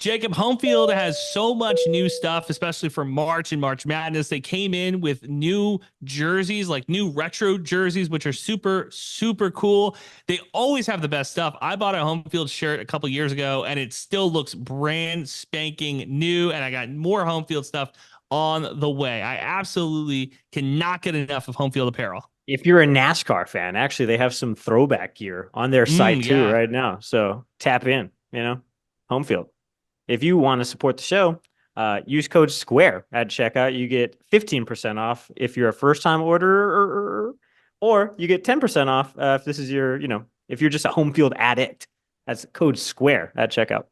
Jakob, home field has so much new stuff, especially for March and March Madness. They came in with new jerseys, like new retro jerseys, which are super, super cool. They always have the best stuff. I bought a home field shirt a couple years ago, and it still looks brand spanking new. And I got more home field stuff on the way. I absolutely cannot get enough of home field apparel. If you're a NASCAR fan, actually, they have some throwback gear on their site too Yeah. right now. So tap in, home field. If you want to support the show, use code SQUARE at checkout. You get 15% off if you're a first-time orderer, or you get 10% off if this is if you're just a home field addict. That's code SQUARE at checkout.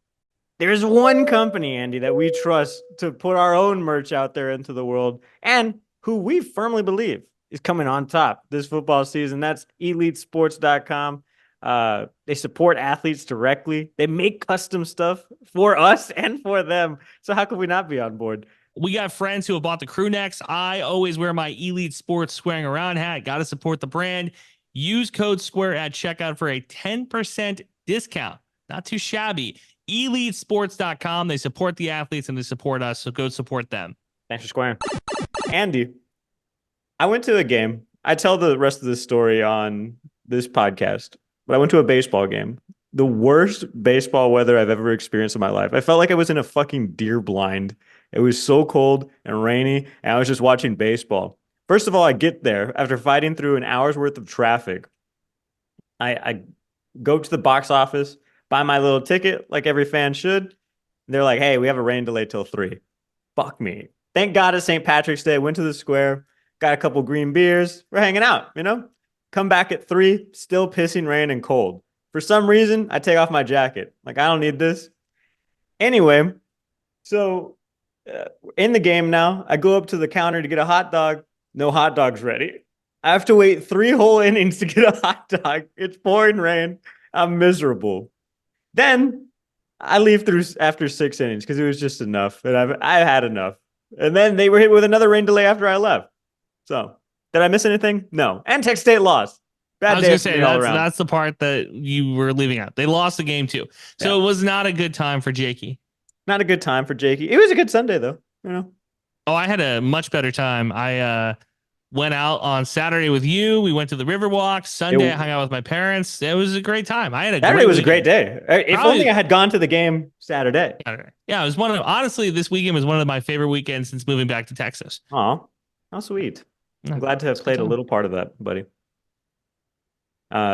There's one company, Andy, that we trust to put our own merch out there into the world and who we firmly believe is coming on top this football season. That's elitesports.com. They support athletes directly. They make custom stuff for us and for them. So how could we not be on board? We got friends who have bought the crew necks. I always wear my Elite Sports Squaring Around hat. Got to support the brand. Use code SQUARE at checkout for a 10% discount. Not too shabby. EliteSports.com. They support the athletes and they support us. So go support them. Thanks for squaring. Andy, I went to a game. I tell the rest of this story on this podcast, but I went to a baseball game. The worst baseball weather I've ever experienced in my life. I felt like I was in a fucking deer blind. It was so cold and rainy, and I was just watching baseball. First of all, I get there after fighting through an hour's worth of traffic. I go to the box office, buy my little ticket like every fan should. They're like, hey, we have a rain delay till 3. Fuck me. Thank God it's St. Patrick's Day. Went to the square, got a couple green beers. We're hanging out, Come back at 3, still pissing rain and cold. For some reason, I take off my jacket. Like, I don't need this. Anyway, so in the game now, I go up to the counter to get a hot dog. No hot dogs ready. I have to wait 3 whole innings to get a hot dog. It's pouring rain. I'm miserable. Then I leave through after 6 innings because it was just enough. And I had enough. And then they were hit with another rain delay after I left. So, did I miss anything? No. And Tech State lost. Bad day for me all around. That's the part that you were leaving out. They lost the game too. So It was not a good time for Jakey. Not a good time for Jakey. It was a good Sunday though, Oh, I had a much better time. I went out on Saturday with you. We went to the Riverwalk. Sunday, I hung out with my parents. It was a great time. Saturday was a great day. If only I had gone to the game Saturday. Yeah, it was honestly, this weekend was one of my favorite weekends since moving back to Texas. Oh, how sweet. I'm glad to have played a little part of that, buddy.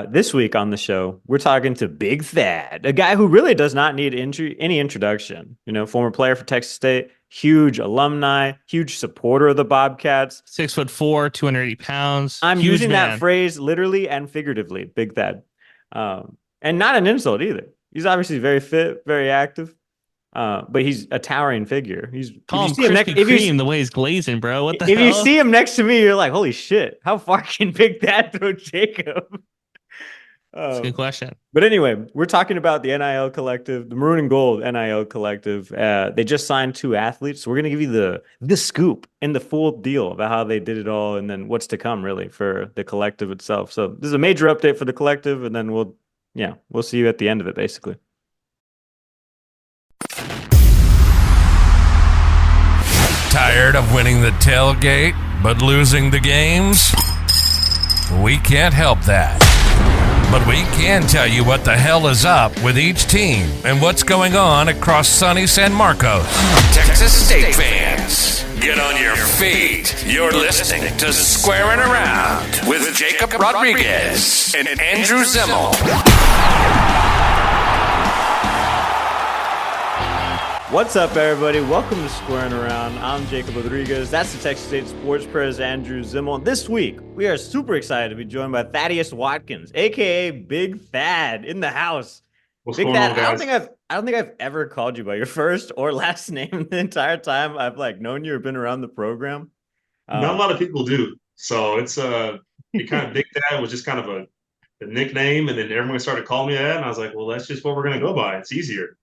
This week on the show, we're talking to Big Thadd, a guy who really does not need any introduction. Former player for Texas State, huge alumni, huge supporter of the Bobcats. 6'4", 280 pounds. I'm using that phrase literally and figuratively, Big Thadd. And not an insult either. He's obviously very fit, very active. But he's a towering figure. Call him Krispy Kreme the way he's glazing, bro. What the hell? If you see him next to me, you're like, holy shit, how far can Big Thadd throw Jakob? That's a good question. But anyway, we're talking about the NIL Collective, the Maroon and Gold NIL Collective. They just signed 2 athletes. So we're going to give you the scoop and the full deal about how they did it all and then what's to come, really, for the collective itself. So this is a major update for the collective, and then we'll see you at the end of it, basically. Tired of winning the tailgate, but losing the games? We can't help that. But we can tell you what the hell is up with each team and what's going on across sunny San Marcos. Texas State fans, get on your feet. You're listening to Squarin Around with Jakob Rodriguez and Andrew Zimmel. What's up, everybody? Welcome to Squarin Around. I'm Jakob Rodriguez. That's the Texas State Sports Press, Andrew Zimmel. And this week, we are super excited to be joined by Thaddeus Watkins, a.k.a. Big Thadd, in the house. What's Big going Thadd, on, guys? I don't think I've ever called you by your first or last name the entire time I've known you or been around the program. Not a lot of people do. So it's Big Thadd was just kind of a nickname, and then everyone started calling me that, and I was like, well, that's just what we're gonna go by. It's easier.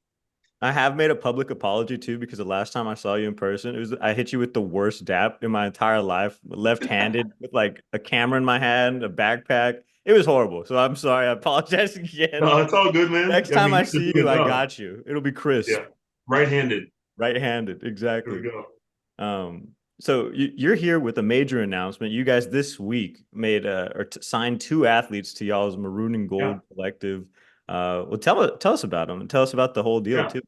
I have made a public apology too, because the last time I saw you in person, I hit you with the worst dap in my entire life, left-handed with a camera in my hand, a backpack. It was horrible. So I'm sorry. I apologize again. No, it's all good, man. Next time I see you, I got you. It'll be crisp. Yeah. Right-handed. Right-handed, There exactly. we go. So you're here with a major announcement. You guys this week made signed 2 athletes to y'all's Maroon and Gold Collective. Well, tell us about them and tell us about the whole deal Yeah. too.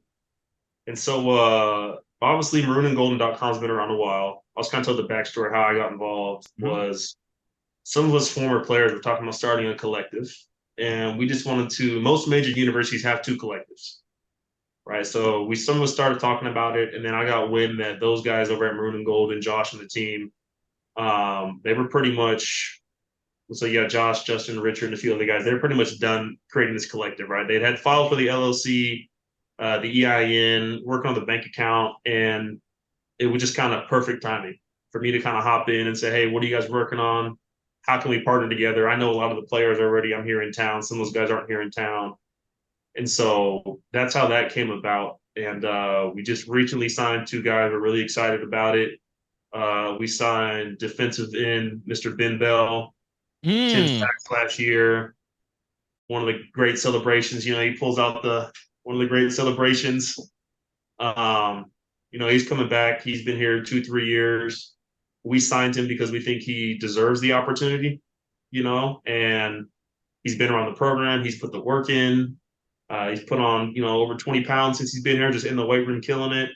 And so obviously maroonandgolden.com has been around a while. I'll just kind of tell the backstory how I got involved was some of us former players were talking about starting a collective. And we just wanted to, most major universities have 2 collectives. Right. So some of us started talking about it, and then I got wind that those guys over at Maroon and Gold and Josh and the team, they were pretty much, so yeah, Josh, Justin, Richard, and a few other guys, they were pretty much done creating this collective, right? They had filed for the LLC, the EIN, working on the bank account, and it was just kind of perfect timing for me to kind of hop in and say, hey, what are you guys working on? How can we partner together? I know a lot of the players already. I'm here in town. Some of those guys aren't here in town. And so that's how that came about. And we just recently signed 2 guys. We're really excited about it. We signed defensive end, Mr. Ben Bell, 10 sacks last year. One of the great celebrations, he pulls out one of the great celebrations. He's coming back. He's been here 2-3 years. We signed him because we think he deserves the opportunity, and he's been around the program. He's put the work in. He's put on, over 20 pounds since he's been here, just in the weight room, killing it.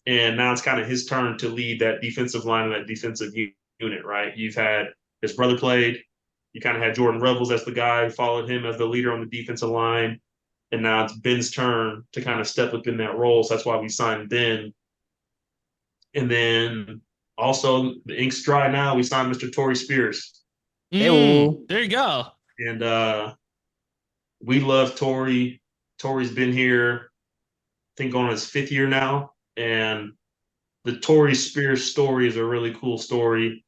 And now it's kind of his turn to lead that defensive line and that defensive unit, right? You've had his brother played. You kind of had Jordan Rebels as the guy who followed him as the leader on the defensive line. And now it's Ben's turn to kind of step up in that role. So that's why we signed Ben. And then also the ink's dry now. We signed Mr. Torrey Spears. There you go. And we love Torrey. Torrey's been here, I think, on his 5th year now. And the Torrey Spears story is a really cool story.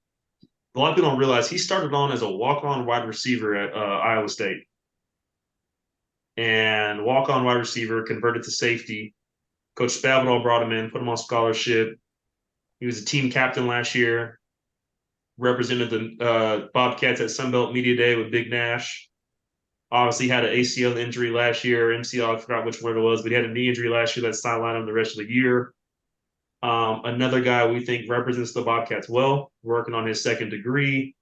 A lot of people don't realize he started on as a walk-on wide receiver at Iowa State. And walk-on wide receiver, converted to safety. Coach Spavital brought him in, put him on scholarship. He was a team captain last year, represented the Bobcats at Sunbelt Media Day with Big Nash. Obviously had an ACL injury last year, MCL, I forgot which one it was, but he had a knee injury last year that sidelined him the rest of the year. Another guy we think represents the Bobcats well, working on his 2nd degree.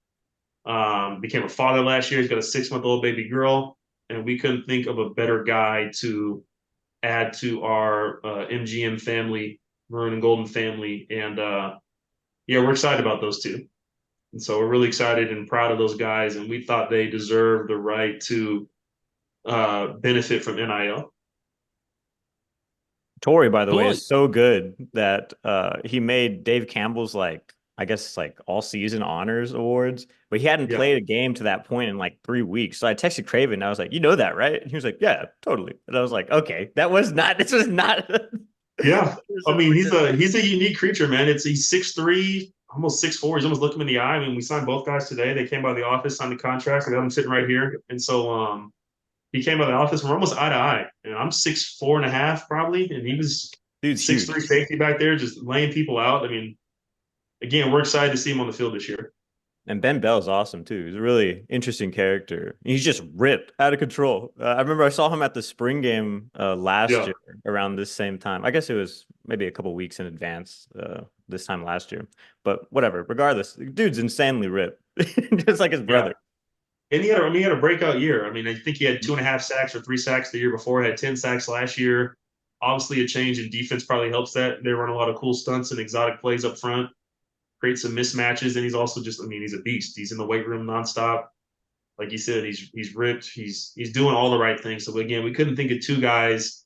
Became a father last year. He's got a 6-month-old baby girl, and we couldn't think of a better guy to add to our MGM family, Maroon and Golden family. And we're excited about those 2. And so we're really excited and proud of those guys, and we thought they deserved the right to benefit from NIL. Torrey, by the way, is so good that he made Dave Campbell's all season honors awards, but he hadn't played a game to that point in 3 weeks. So I texted Craven and I was like, "You know that, right?" And he was like, "Yeah, totally." And I was like, "Okay, this was not." Yeah, I mean, he's a unique creature, man. He's 6'3", almost 6'4". He's almost looking him in the eye. I mean, we signed both guys today. They came by the office, signed the contracts. I got them sitting right here. And so he came by the office, and we're almost eye to eye. And I'm 6'4.5" probably, and he was 6'3" safety back there, just laying people out. I mean, again, we're excited to see him on the field this year. And Ben Bell's awesome too. He's a really interesting character. He's just ripped, out of control. I remember I saw him at the spring game last year around this same time. I guess it was maybe a couple weeks in advance this time last year. But whatever. Regardless, the dude's insanely ripped, just like his brother. And he had a breakout year. I mean, I think he had 2.5 sacks or 3 sacks the year before. He had 10 sacks last year. Obviously, a change in defense probably helps that. They run a lot of cool stunts and exotic plays up front. Create some mismatches, and he's also he's a beast. He's in the weight room nonstop. Like you said, he's ripped. He's doing all the right things. So again, we couldn't think of 2 guys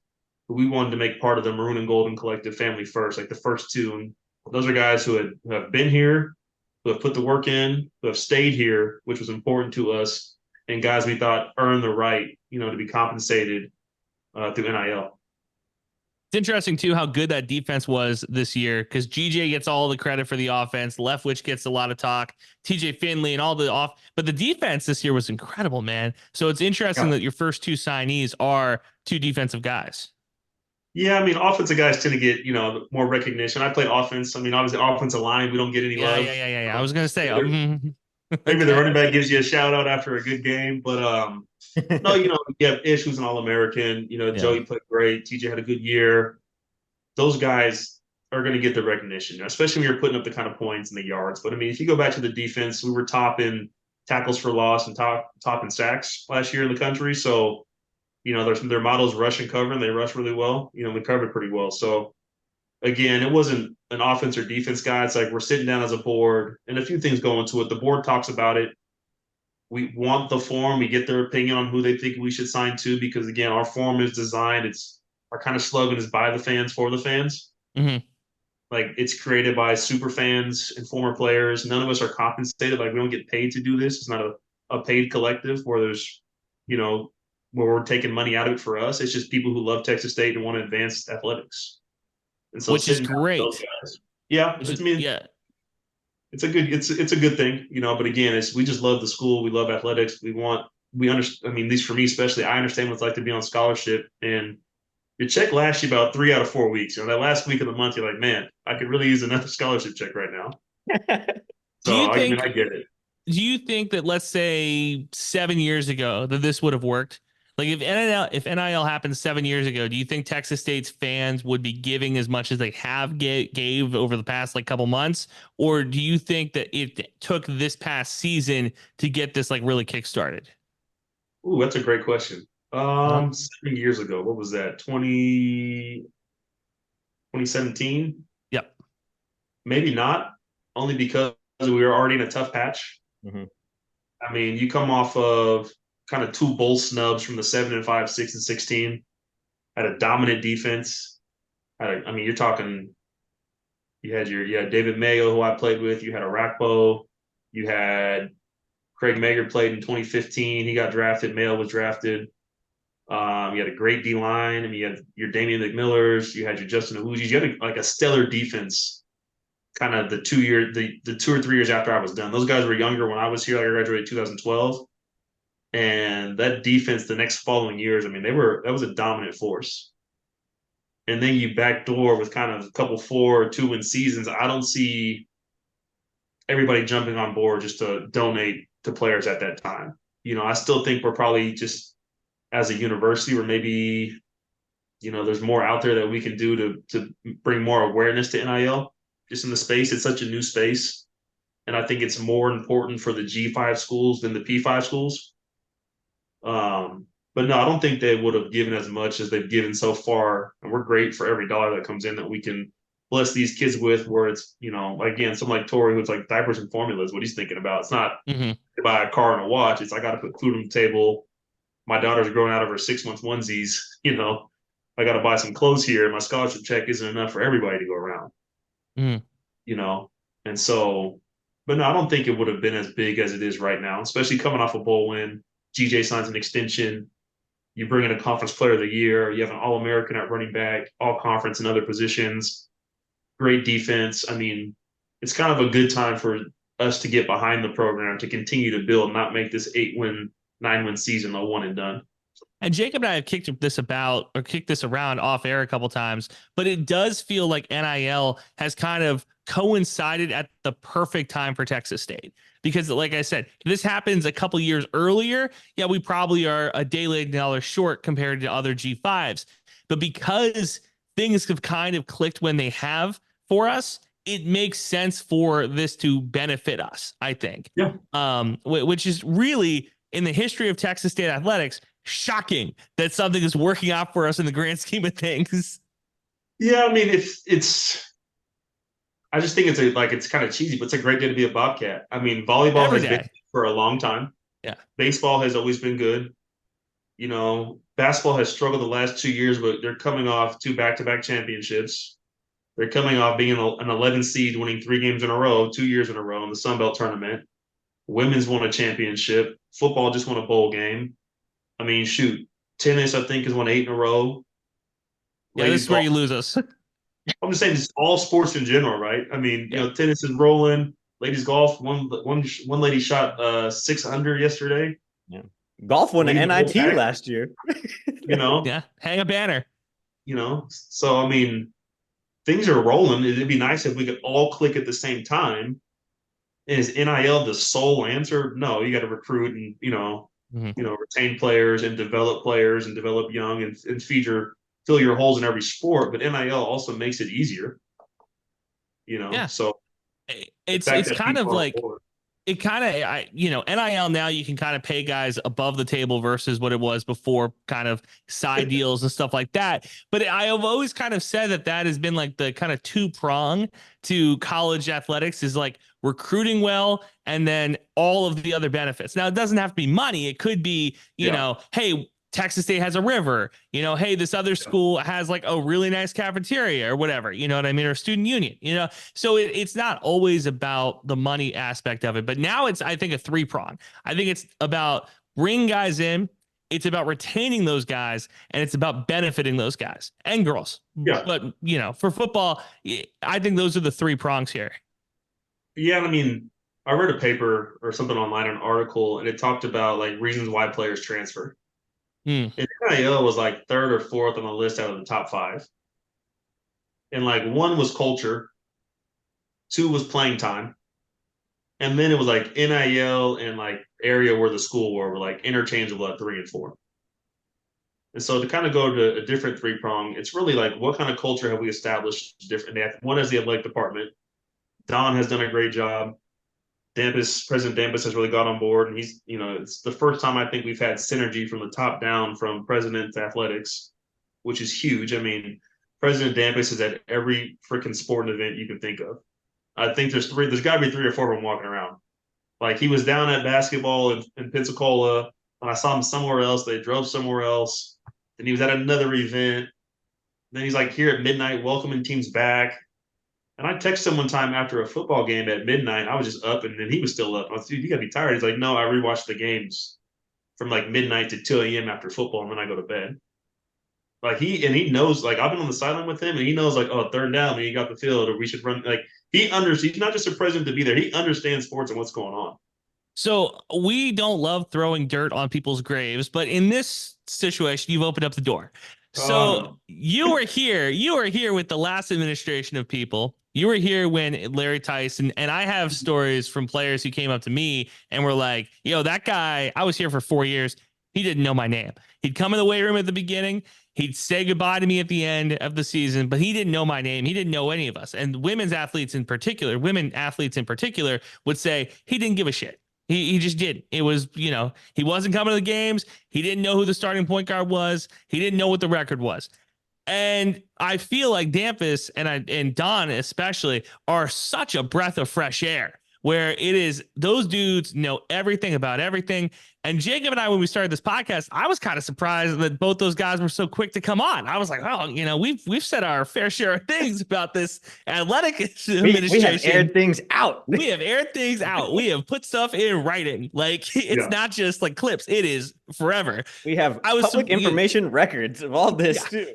who we wanted to make part of the Maroon and Golden Collective family first, like the first 2. And those are guys who have been here, who have put the work in, who have stayed here, which was important to us, and guys we thought earned the right, to be compensated through NIL. It's interesting, too, how good that defense was this year, because GJ gets all the credit for the offense. Leftwich gets a lot of talk. TJ Finley and all the off. But the defense this year was incredible, man. So it's interesting that your first 2 signees are 2 defensive guys. Yeah, I mean, offensive guys tend to get, more recognition. I played offense. I mean, obviously, offensive line, we don't get any love. Yeah. I was going to say. Maybe the running back gives you a shout-out after a good game. But, no, you have Ish, who's an All-American. Joey played great. TJ had a good year. those guys are going to get the recognition, especially when you're putting up the kind of points and the yards. But I mean, if you go back to the defense, we were top in tackles for loss and top in sacks last year in the country. So, their models rush and cover, and they rush really well. We covered pretty well. So again, it wasn't an offense or defense guy. It's like we're sitting down as a board, and a few things go into it. The board talks about it. We want the form. We get their opinion on who they think we should sign to, because again, our form is designed. Our kind of slogan is by the fans for the fans. Mm-hmm. Like, it's created by super fans and former players. None of us are compensated. Like, we don't get paid to do this. It's not a paid collective where there's, where we're taking money out of it for us. It's just people who love Texas State and want to advance athletics. And so, which is great. Yeah, yeah. It's a good thing, But again, we just love the school. We love athletics. We understand. I mean, at least for me especially, I understand what it's like to be on scholarship, and your check lasts you about 3 out of 4 weeks. That last week of the month, you're like, man, I could really use another scholarship check right now. So I get it. Do you think that, let's say 7 years ago, that this would have worked? Like, if NIL happened 7 years ago, do you think Texas State's fans would be giving as much as they have gave over the past couple months? Or do you think that it took this past season to get this really kickstarted? Ooh, that's a great question. 7 years ago, what was that? 2017? Yep. Maybe not, only because we were already in a tough patch. Mm-hmm. I mean, you come off of kind of 2 bowl snubs from the 7-5, 6-16, had a dominant defense. You're talking, you had David Mayo, who I played with. You had Arakpo. You had Craig Mager played in 2015. He got drafted. Mayo was drafted. You had a great D line. I mean, you had your Damian McMillers. You had your Justin Ahujis. You had a stellar defense. Kind of the 2 or 3 years after I was done. Those guys were younger when I was here. I graduated 2012. And that defense, the next following years, I mean, that was a dominant force. And then you backdoor with kind of a couple 4 or 2-win seasons. I don't see everybody jumping on board just to donate to players at that time. I still think we're probably just, as a university, where maybe, there's more out there that we can do to bring more awareness to NIL just in the space. It's such a new space. And I think it's more important for the G5 schools than the P5 schools. But no, I don't think they would have given as much as they've given so far. And we're great for every dollar that comes in that we can bless these kids with, where it's, again, someone like Tori, who's like diapers and formulas, what he's thinking about. It's not to buy a car and a watch. It's, I got to put food on the table. My daughter's growing out of her 6-month onesies. I got to buy some clothes here. My scholarship check isn't enough for everybody to go around. And so, but no, I don't think it would have been as big as it is right now, especially coming off a bowl win. GJ signs an extension. You bring in a conference player of the year. You have an All-American at running back, all conference and other positions. Great defense. I mean, it's kind of a good time for us to get behind the program, to continue to build, not make this 8-win, 9-win season a one and done. And Jacob and I have kicked this around off air a couple times, but it does feel like NIL has kind of coincided at the perfect time for Texas State. Because, like I said, if this happens a couple years earlier, yeah, we probably are a day late, dollar short compared to other G5s. But because things have kind of clicked when they have for us, it makes sense for this to benefit us, I think. Yeah. Which is really, in the history of Texas State athletics, shocking that something is working out for us in the grand scheme of things. Yeah, I mean, I just think it's kind of cheesy, but it's a great day to be a Bobcat. I mean, volleyball has been for a long time. Yeah. Baseball has always been good. Basketball has struggled the last 2 years, but they're coming off 2 back-to-back championships. They're coming off being an 11 seed, winning 3 games in a row, 2 years in a row in the Sun Belt tournament. Women's won a championship. Football just won a bowl game. I mean, shoot, tennis, I think, has won 8 in a row. Yeah, this is where you lose us. I'm just saying, it's all sports in general, right? I mean, tennis is rolling. Ladies golf, one lady shot 600 yesterday. Yeah, golf won an NIT last year. Yeah, hang a banner. So I mean, things are rolling. It'd be nice if we could all click at the same time. Is NIL the sole answer? No, you got to recruit and retain players and develop young and feed your fill your holes in every sport, but NIL also makes it easier. Yeah. So It's that kind of people are on like board. it kind of NIL now you can kind of pay guys above the table versus what it was before, kind of side deals and stuff like that. But I have always kind of said that has been like the kind of two prong to college athletics is like recruiting well and then all of the other benefits. Now it doesn't have to be money. It could be, hey, Texas State has a river, hey, this other school has like a really nice cafeteria or whatever, you know what I mean? Or student union, so it's not always about the money aspect of it, but now it's, I think, a three prong. I think it's about bringing guys in. It's about retaining those guys, and it's about benefiting those guys and girls. Yeah. But, for football, I think those are the three prongs here. Yeah. I mean, I read a paper or something online, an article, and it talked about like reasons why players transfer. And NIL was like third or fourth on the list out of the top 5. And like one was culture, 2 was playing time, and then it was like NIL and like area where the school were like interchangeable at 3 and 4. And so to kind of go to a different three prong, it's really like what kind of culture have we established different? One is the athletic department. Don has done a great job. President Dampus has really got on board, and he's, it's the first time I think we've had synergy from the top down from president to athletics, which is huge. I mean, President Dampus is at every freaking sporting event you can think of. I think there's got to be 3 or 4 of them walking around. Like he was down at basketball in Pensacola, and I saw him somewhere else. They drove somewhere else. Then he was at another event. Then he's like here at midnight, welcoming teams back. And I texted him one time after a football game at midnight. I was just up, and then he was still up. I was, dude, you gotta be tired. He's like, no, I rewatched the games from like midnight to 2 a.m. after football, and then I go to bed. Like he knows, like I've been on the sideline with him, and he knows like, oh, third down, he got the field, or we should run. Like he's not just a president to be there. He understands sports and what's going on. So we don't love throwing dirt on people's graves, but in this situation, you've opened up the door. So you were here with the last administration of people. You were here when Larry Tyson, and I have stories from players who came up to me and were like, that guy, I was here for 4 years. He didn't know my name. He'd come in the weight room at the beginning. He'd say goodbye to me at the end of the season, but he didn't know my name. He didn't know any of us. And women athletes in particular would say he didn't give a shit. He just did. It was, he wasn't coming to the games. He didn't know who the starting point guard was. He didn't know what the record was. And I feel like Dampus and Don especially are such a breath of fresh air, where it is those dudes know everything about everything. And Jacob and I, when we started this podcast, I was kind of surprised that both those guys were so quick to come on. I was like, oh, we've said our fair share of things about this athletic administration. We have aired things out. We have aired things out. We have put stuff in writing. Like it's not just like clips. It is forever. We have public information records of all this too.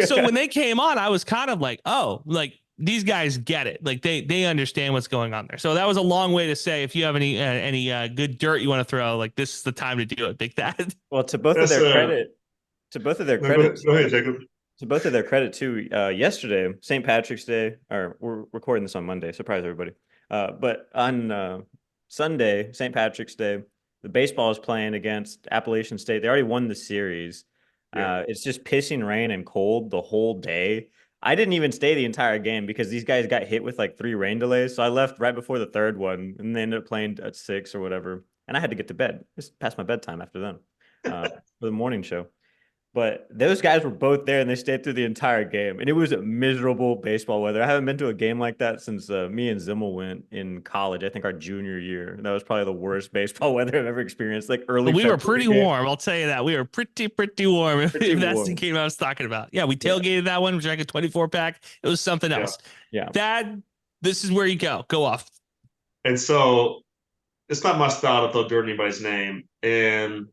So when they came on, I was kind of like, oh, like these guys get it. Like they understand what's going on there. So that was a long way to say, if you have any good dirt you want to throw, like this is the time to do it. Big Thad. Well, to both of their credit, Go ahead, Jacob. To both of their credit too, yesterday, St. Patrick's Day, or we're recording this on Monday, surprise everybody. But on Sunday, St. Patrick's Day, the baseball is playing against Appalachian State. They already won the series. It's just pissing rain and cold the whole day. I didn't even stay the entire game because these guys got hit with like 3 rain delays. So I left right before the third one, and they ended up playing at 6 or whatever. And I had to get to bed. It's past my bedtime after then for the morning show. But those guys were both there, and they stayed through the entire game. And it was miserable baseball weather. I haven't been to a game like that since me and Zimmel went in college. I think our junior year. That was probably the worst baseball weather I've ever experienced. Like early. We were pretty warm. I'll tell you that. We were pretty warm. If that's the game I was talking about. Yeah, we tailgated that one. We drank a 24-pack. It was something else. Yeah. Thad, this is where you go. Go off. And so it's not my style to throw dirt in anybody's name. And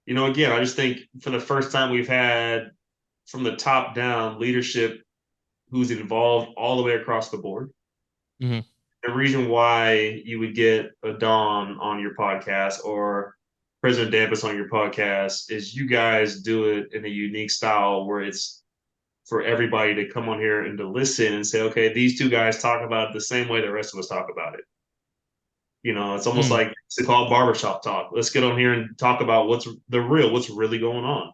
again, I just think for the first time we've had from the top down leadership who's involved all the way across the board. Mm-hmm. The reason why you would get a Don on your podcast or President Dampus on your podcast is you guys do it in a unique style where it's for everybody to come on here and to listen and say, okay, these two guys talk about it the same way the rest of us talk about it. It's almost like it's called barbershop talk. Let's get on here and talk about what's really going on.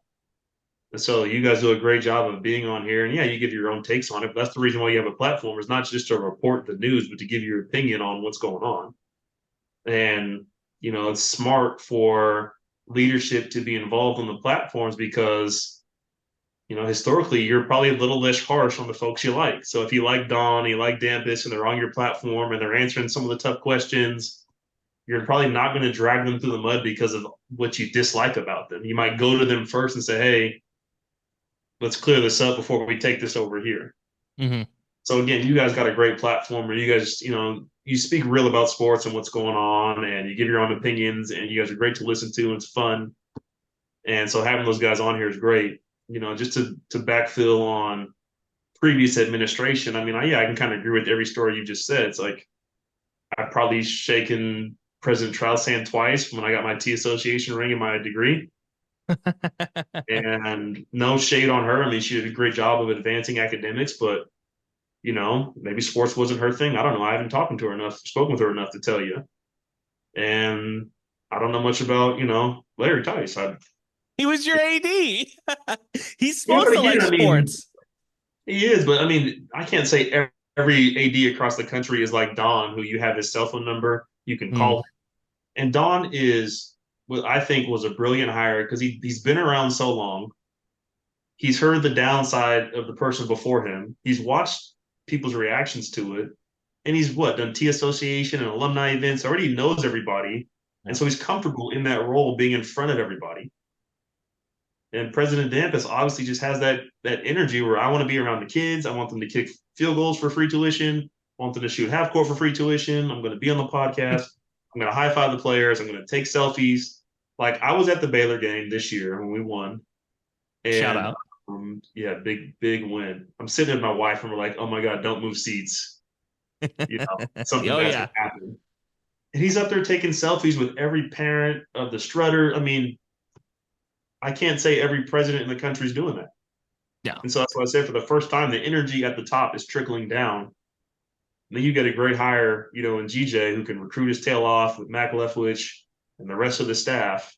And so you guys do a great job of being on here. And yeah, you give your own takes on it. But that's the reason why you have a platform, is not just to report the news, but to give your opinion on what's going on. And, it's smart for leadership to be involved on the platforms because, historically, you're probably a little less harsh on the folks you like. So if you like Don, and you like Dampus, and they're on your platform and they're answering some of the tough questions, you're probably not going to drag them through the mud because of what you dislike about them. You might go to them first and say, hey, let's clear this up before we take this over here. Mm-hmm. So again, you guys got a great platform where you guys, you speak real about sports and what's going on, and you give your own opinions, and you guys are great to listen to, and it's fun. And so having those guys on here is great. Just to backfill on previous administration. I mean, I can kind of agree with every story you just said. It's like I've probably shaken President Trout's hand twice when I got my T Association ring and my degree. And no shade on her. I mean, she did a great job of advancing academics, but maybe sports wasn't her thing. I don't know. I haven't spoken with her enough to tell you. And I don't know much about, Larry Tice. He was your AD. He's supposed to like sports. He is, but I mean, I can't say every AD across the country is like Don, who you have his cell phone number, you can call him. And Don is what I think was a brilliant hire because he's been around so long. He's heard the downside of the person before him. He's watched people's reactions to it. And he's done T Association and alumni events, already knows everybody. And so he's comfortable in that role being in front of everybody. And President Dampus obviously just has that energy where I want to be around the kids. I want them to kick field goals for free tuition. I want them to shoot half court for free tuition. I'm going to be on the podcast. I'm going to high five the players. I'm going to take selfies. Like I was at the Baylor game this year when we won. And, shout out. Big win. I'm sitting with my wife and we're like, oh my God, don't move seats. Something bad's gonna happen. And he's up there taking selfies with every parent of the strutter. I mean, I can't say every president in the country is doing that. Yeah. And so that's why I said for the first time, the energy at the top is trickling down. And then you get a great hire, in GJ who can recruit his tail off with Mac Leftwich and the rest of the staff.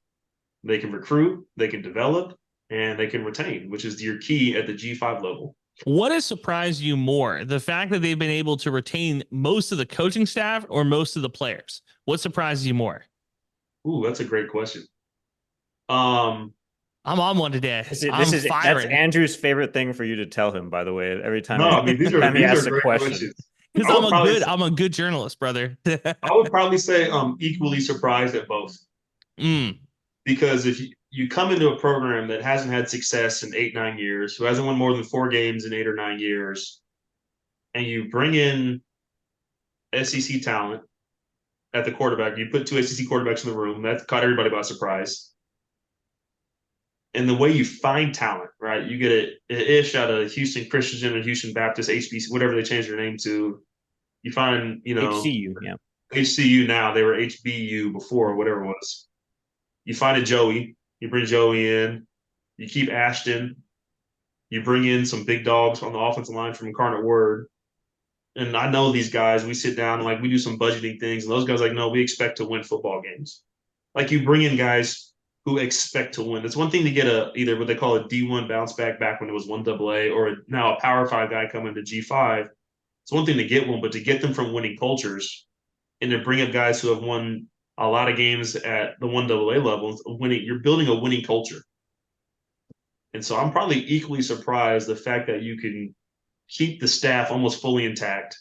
They can recruit, they can develop, and they can retain, which is your key at the G5 level. What has surprised you more? The fact that they've been able to retain most of the coaching staff or most of the players? What surprises you more? Ooh, that's a great question. I'm on one today. That's Andrew's favorite thing for you to tell him, by the way, every time. These are great questions. Because I'm a good journalist, brother. I would probably say I'm equally surprised at both. Because if you come into a program that hasn't had success in 8-9 years, who hasn't won more than 4 games in 8 or 9 years, and you bring in SEC talent at the quarterback, you put 2 SEC quarterbacks in the room, that caught everybody by surprise. And the way you find talent, right? You get an ish out of Houston Christian and Houston Baptist, HBC, whatever they changed their name to. You find, HCU, yeah. HCU now. They were HBU before, whatever it was. You find a Joey. You bring Joey in. You keep Ashton. You bring in some big dogs on the offensive line from Incarnate Word. And I know these guys. We sit down, like we do some budgeting things. And those guys are like, no, we expect to win football games. Like you bring in guys who expect to win. It's one thing to get either what they call a D1 bounce back when it was 1AA, or now a Power 5 guy coming to G5. It's one thing to get one, but to get them from winning cultures and to bring up guys who have won a lot of games at the 1AA level, you're building a winning culture. And so I'm probably equally surprised the fact that you can keep the staff almost fully intact.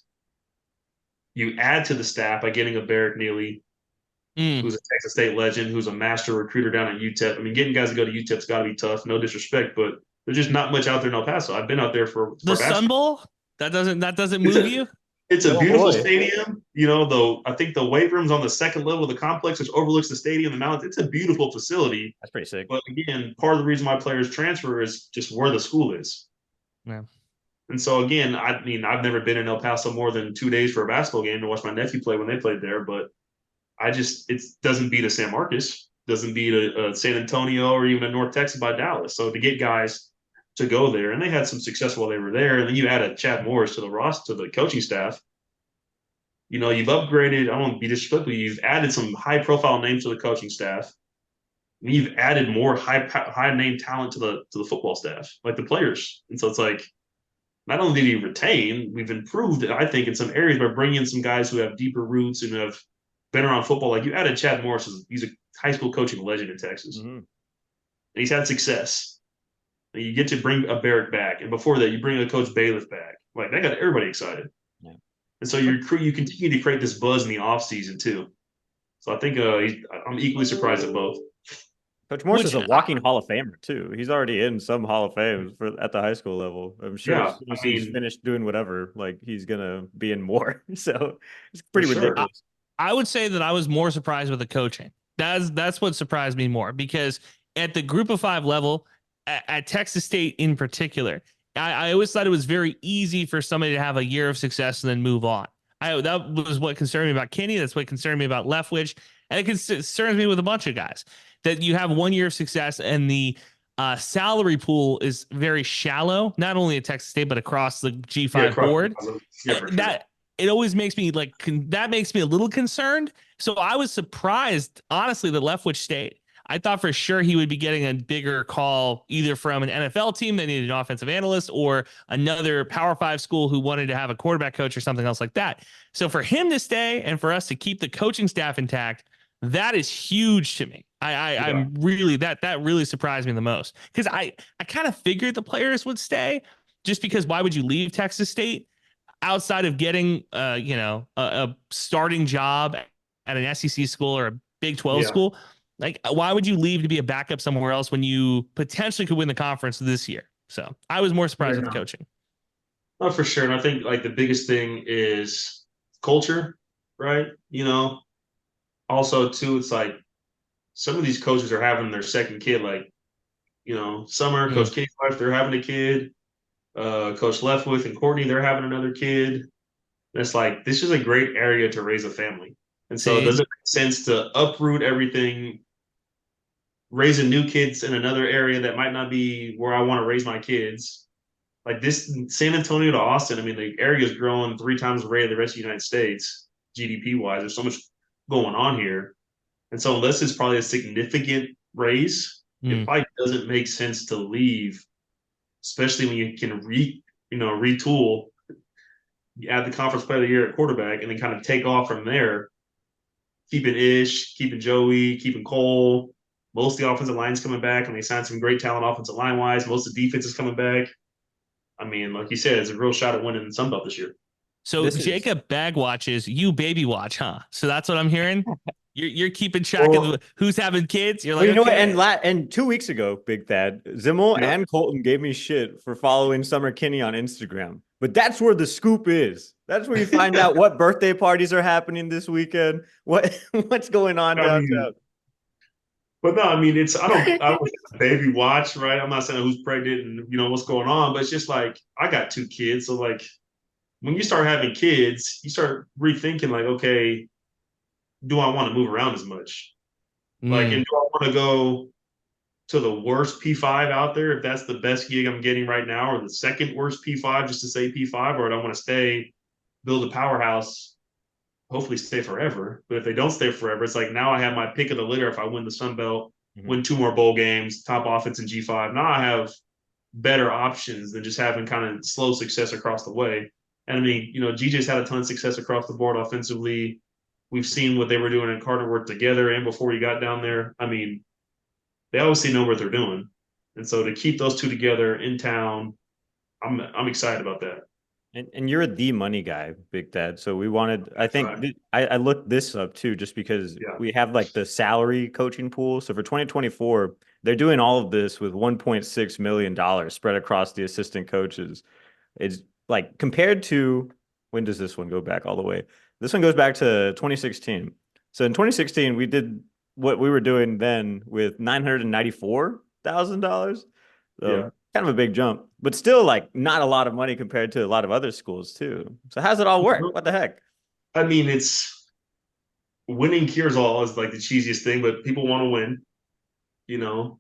You add to the staff by getting a Barrick Neely, who's a Texas State legend, who's a master recruiter down at UTEP. I mean, getting guys to go to UTEP's got to be tough. No disrespect, but there's just not much out there in El Paso. I've been out there for the Sun Bowl. That doesn't move you. It's a beautiful stadium, though. I think the weight room's on the second level of the complex, which overlooks the stadium, the mountains. It's a beautiful facility. That's pretty sick. But again, part of the reason why players transfer is just where the school is. Yeah. And so again, I've never been in El Paso more than 2 days for a basketball game to watch my nephew play when they played there, but it doesn't beat a San Marcos, doesn't beat a San Antonio or even a North Texas by Dallas. So to get guys to go there, and they had some success while they were there, and then you add a Chad Morris to the coaching staff. You've upgraded. I won't be disrespectful. You've added some high-profile names to the coaching staff. we've added more high name talent to the football staff, like the players. And so it's like, not only did he retain, we've improved, I think, in some areas by bringing in some guys who have deeper roots and have been around football. Like you added Chad Morris, he's a high school coaching legend in Texas, and he's had success. And you get to bring a Barrett back, and before that, you bring a Coach Bailiff back. Like that got everybody excited. Yeah. And so you continue to create this buzz in the offseason too. So I think I'm equally surprised at both. Coach Morris is a walking Hall of Famer too. He's already in some Hall of Fame at the high school level. I'm sure as soon as he's finished doing whatever, like he's gonna be in more. So it's pretty ridiculous. I would say that I was more surprised with the coaching. That's what surprised me more, because at the Group of 5 level, at Texas State in particular, I always thought it was very easy for somebody to have a year of success and then move on. That was what concerned me about Kenny. That's what concerned me about Leftwich. And it concerns me with a bunch of guys, that you have 1 year of success and the salary pool is very shallow, not only at Texas State, but across the G5 board. That it always makes me that makes me a little concerned. So I was surprised, honestly, that Leftwich stayed. I thought for sure he would be getting a bigger call either from an NFL team that needed an offensive analyst or another Power 5 school who wanted to have a quarterback coach or something else like that. So for him to stay and for us to keep the coaching staff intact, that is huge to me. I'm really that really surprised me the most, because I kind of figured the players would stay, just because why would you leave Texas State outside of getting a starting job at an SEC school or a Big 12 school? Like, why would you leave to be a backup somewhere else when you potentially could win the conference this year? So I was more surprised with the coaching. Oh, for sure. And I think like the biggest thing is culture, right? Also too, it's like some of these coaches are having their second kid. Like, Summer, Coach Kenny's wife, they're having a kid. Coach Leftwich and Courtney, they're having another kid. And it's like, this is a great area to raise a family. And so it doesn't make sense to uproot everything, raising new kids in another area that might not be where I want to raise my kids. Like this San Antonio to Austin, I mean, the area is growing 3 times the rate of the rest of the United States, GDP wise. There's so much going on here. And so unless it's probably a significant raise, it probably doesn't make sense to leave, especially when you can retool, you add the conference player of the year at quarterback, and then kind of take off from there, keeping Ish, keeping Joey, keeping Cole. Most of the offensive line's coming back, and they signed some great talent offensive line-wise. Most of the defense is coming back. I mean, like you said, it's a real shot at winning the Sun Belt this year. So Jacob bag watches, you baby watch, huh? So that's what I'm hearing. You're keeping track of who's having kids. You're like, what? And 2 weeks ago, Big Thad, Zimmel and Colton gave me shit for following Summer Kinney on Instagram. But that's where the scoop is. That's where you find out what birthday parties are happening this weekend. What's going on downtown. But no, I mean, I don't baby watch, right? I'm not saying who's pregnant and what's going on, but it's just like, I got 2 kids. So like, when you start having kids, you start rethinking like, okay, do I want to move around as much? Like, and do I want to go to the worst P5 out there if that's the best gig I'm getting right now, or the second worst P5 just to say P5, or do I want to stay, build a powerhouse, hopefully stay forever? But if they don't stay forever, it's like now I have my pick of the litter. If I win the Sun Belt, win 2 more bowl games, top offense in G5, now I have better options than just having kind of slow success across the way. And I mean, GJ's had a ton of success across the board offensively. We've seen what they were doing in Carter work together and before he got down there. I mean, they obviously know what they're doing. And so to keep those 2 together in town, I'm excited about that. And you're the money guy, Big Thad. So we wanted, I think, I looked this up too, just because we have like the salary coaching pool. So for 2024, they're doing all of this with $1.6 million spread across the assistant coaches. It's like compared to, when does this one go back all the way? This one goes back to 2016. So in 2016, we did what we were doing then with $994,000. So kind of a big jump, but still like not a lot of money compared to a lot of other schools too. So how's it all work? What the heck? I mean, it's winning cures all is like the cheesiest thing, but people want to win,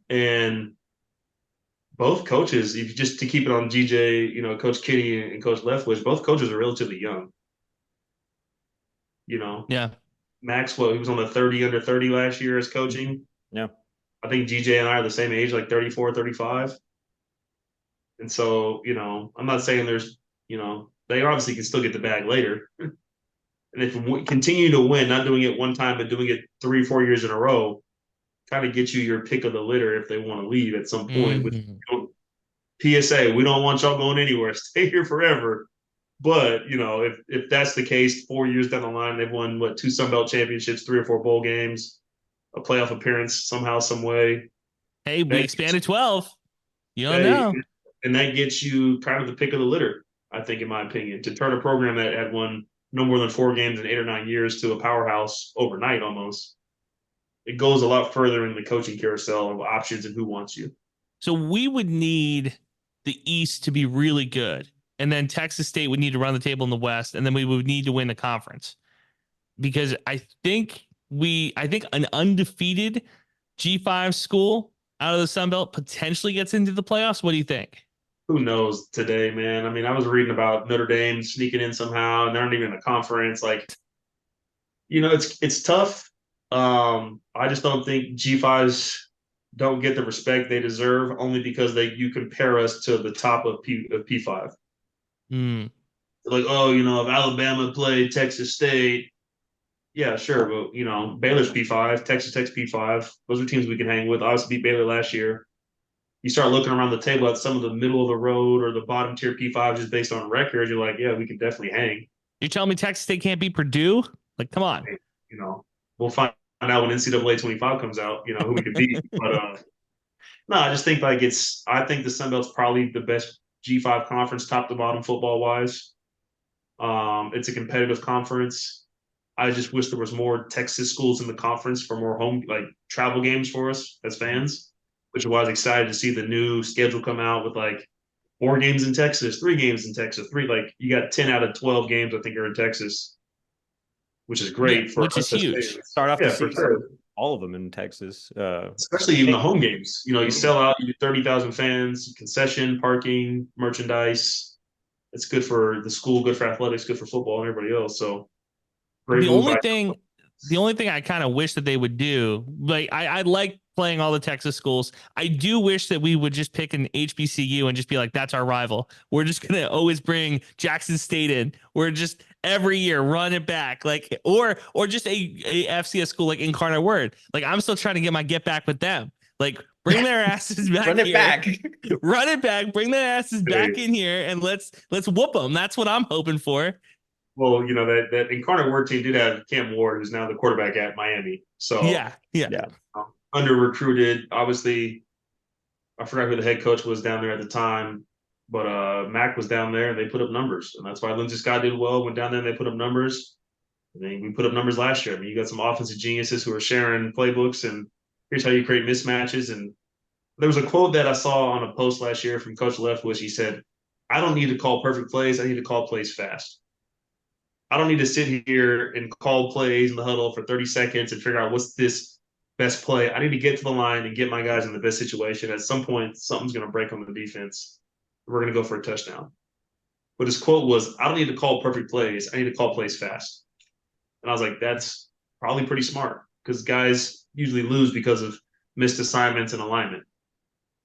and both coaches, if you just to keep it on GJ, Coach Kitty and Coach Leftwich, both coaches are relatively young. Yeah. Maxwell, he was on the 30 under 30 last year as coaching. Yeah. I think GJ and I are the same age, like 34, 35. And so, I'm not saying they obviously can still get the bag later. And if we continue to win, not doing it one time, but doing it 3-4 years in a row, kind of get you your pick of the litter if they want to leave at some point. With PSA, we don't want y'all going anywhere. Stay here forever. But, if that's the case, 4 years down the line, they've won, 2 Sun Belt championships, 3 or 4 bowl games, a playoff appearance somehow, some way. Hey, we expanded 12. You don't Hey, know. and that gets you kind of the pick of the litter, I think, in my opinion, to turn a program that had won no more than 4 games in 8 or 9 years to a powerhouse overnight almost. It goes a lot further in the coaching carousel of options and who wants you. So we would need the East to be really good. And then Texas State would need to run the table in the West. And then we would need to win the conference. Because I think an undefeated G5 school out of the Sun Belt potentially gets into the playoffs. What do you think? Who knows today, man? I mean, I was reading about Notre Dame sneaking in somehow, and they're not even in a conference. Like, it's tough. I just don't think G5s don't get the respect they deserve only because you compare us to the top of P5. Like, if Alabama played Texas State, yeah, sure, but Baylor's P5, Texas Tech's P5. Those are teams we can hang with. Obviously beat Baylor last year. You start looking around the table at some of the middle of the road or the bottom tier P5s just based on record, you're like, yeah, we can definitely hang. You're telling me Texas State can't beat Purdue? Like, come on. We'll find out when NCAA 25 comes out, who we can beat. But no, I just think I think the Sun Belt's probably the best G5 conference, top to bottom, football wise. It's a competitive conference. I just wish there was more Texas schools in the conference for more home travel games for us as fans, which is why I was excited to see the new schedule come out with 4 games in Texas, 3 games in Texas, you got 10 out of 12 games I think are in Texas, which is great for which is huge. Start off the for season, sure. all of them in Texas, especially even the home games. You sell out, you do 30,000 fans, concession, parking, merchandise. It's good for the school, good for athletics, good for football, and everybody else. So the only thing I kind of wish that they would do, I like playing all the Texas schools. I do wish that we would just pick an HBCU and just be like, that's our rival. We're just going to always bring Jackson State in. We're just every year run it back. Or just a FCS school like Incarnate Word. I'm still trying to get my get back with them. Bring their asses back. Run it back. Run it back. Bring their asses back in here and let's whoop them. That's what I'm hoping for. Well, that Incarnate Word team did have Cam Ward, who's now the quarterback at Miami. So yeah. Under recruited. Obviously, I forgot who the head coach was down there at the time, but Mac was down there and they put up numbers, and that's why Lindsey Scott did well. Went down there and they put up numbers. And then we put up numbers last year. I mean, you got some offensive geniuses who are sharing playbooks, and here's how you create mismatches. And there was a quote that I saw on a post last year from Coach Leftwich. He said, "I don't need to call perfect plays. I need to call plays fast. I don't need to sit here and call plays in the huddle for 30 seconds and figure out what's this best play. I need to get to the line and get my guys in the best situation. At some point, something's going to break on the defense. We're going to go for a touchdown." But his quote was, "I don't need to call perfect plays. I need to call plays fast." And I was like, that's probably pretty smart because guys usually lose because of missed assignments and alignment.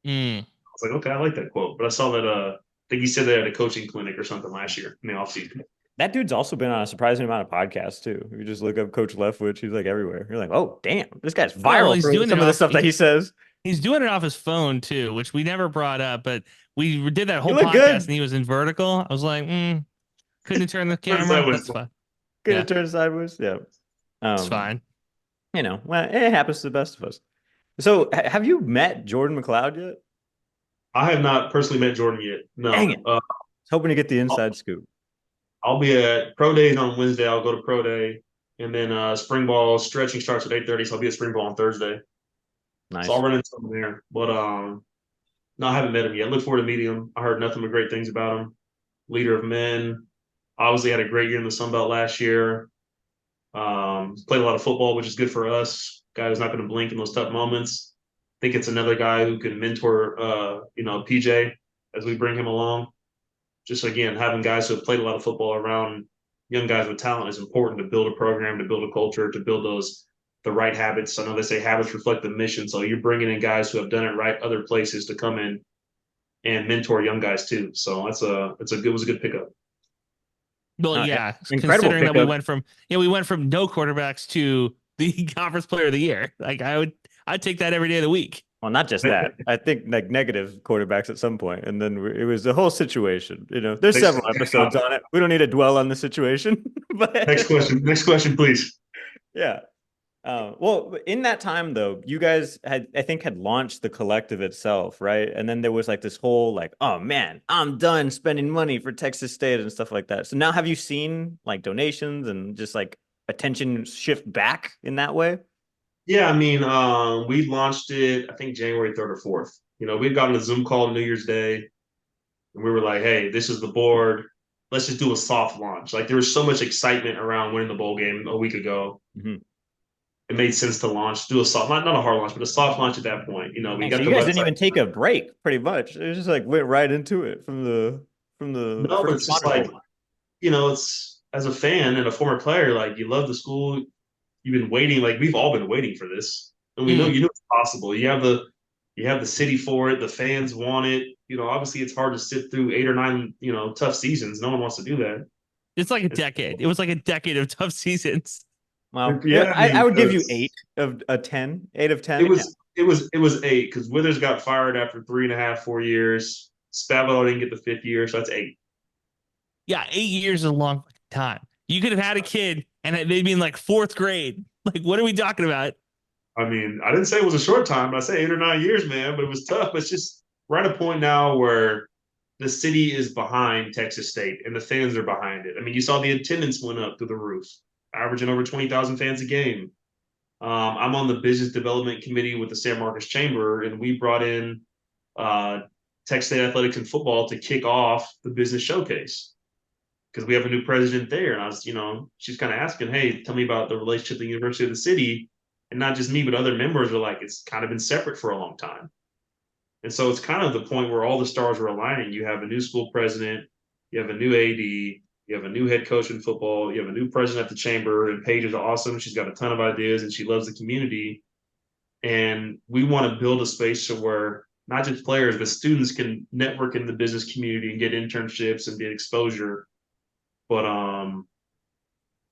I was like, okay, I like that quote. But I saw that I think he said that at a coaching clinic or something last year in the offseason. That dude's also been on a surprising amount of podcasts too. If you just look up Coach Leftwich, he's everywhere. You're like, oh damn, this guy's viral for some of the stuff that he says. He's doing it off his phone too, which we never brought up, but we did that whole podcast and he was in vertical. I was like, couldn't turn the camera. That's fine. Couldn't turn sideways. Yeah. It's fine. Well, it happens to the best of us. So have you met Jordan McLeod yet? I have not personally met Jordan yet. No. Dang it. I was hoping to get the inside scoop. I'll be at Pro Days on Wednesday. I'll go to Pro Day. And then spring ball stretching starts at 8:30, so I'll be at spring ball on Thursday. Nice. So I'll run into him there. But no, I haven't met him yet. Look forward to meeting him. I heard nothing but great things about him. Leader of men. Obviously had a great year in the Sun Belt last year. Played a lot of football, which is good for us. Guy who's not going to blink in those tough moments. I think it's another guy who can mentor, PJ as we bring him along. Just, again, having guys who have played a lot of football around young guys with talent is important to build a program, to build a culture, to build those the right habits. I know they say habits reflect the mission. So you're bringing in guys who have done it right other places to come in and mentor young guys too. So was a good pickup. Well, yeah, Incredible considering that pickup. we went from no quarterbacks to the conference player of the year. Like I'd take that every day of the week. Well, not just that. I think like negative quarterbacks at some point, and then it was the whole situation. There's several episodes on it. We don't need to dwell on the situation. But Next question, please. Yeah. Well, in that time though, you guys had launched the collective itself, right? And then there was like this whole like, oh man, I'm done spending money for Texas State and stuff like that. So now have you seen like donations and just like attention shift back in that way? Yeah, I mean, we launched it, I think January 3rd or 4th. We've gotten a Zoom call New Year's Day, and we were like, hey, this is the board. Let's just do a soft launch. Like there was so much excitement around winning the bowl game a week ago. Mm-hmm. It made sense to do a soft, not a hard launch, but a soft launch at that point. We got so you guys didn't even take a break, pretty much. It was just like went right into it from the. No, but it's just like, it's as a fan and a former player, like you love the school. You've been waiting, like we've all been waiting for this, and we know it's possible. You have the city for it. The fans want it. Obviously it's hard to sit through 8 or 9, tough seasons. No one wants to do that. It's like a decade. It was like a decade of tough seasons. Well, yeah, I would give you 8 of 10. 8 of 10. It was 8 because Withers got fired after 3.5, 4 years. Spavelo didn't get the 5th year, so that's 8. Yeah, 8 years is a long time. You could have had a kid and they'd be in like 4th grade. Like, what are we talking about? I mean, I didn't say it was a short time, but I say 8 or 9 years, man. But it was tough. It's just we're at a point now where the city is behind Texas State and the fans are behind it. I mean, you saw the attendance went up through the roof, averaging over 20,000 fans a game. I'm on the business development committee with the San Marcos Chamber, and we brought in Texas State athletics and football to kick off the business showcase because we have a new president there. And I was, she's kind of asking, hey, tell me about the relationship with the University of the City. And not just me, but other members are like, it's kind of been separate for a long time. And so it's kind of the point where all the stars are aligning. You have a new school president, you have a new AD, you have a new head coach in football, you have a new president at the chamber, and Paige is awesome. She's got a ton of ideas and she loves the community. And we want to build a space so where not just players, but students can network in the business community and get internships and get exposure. But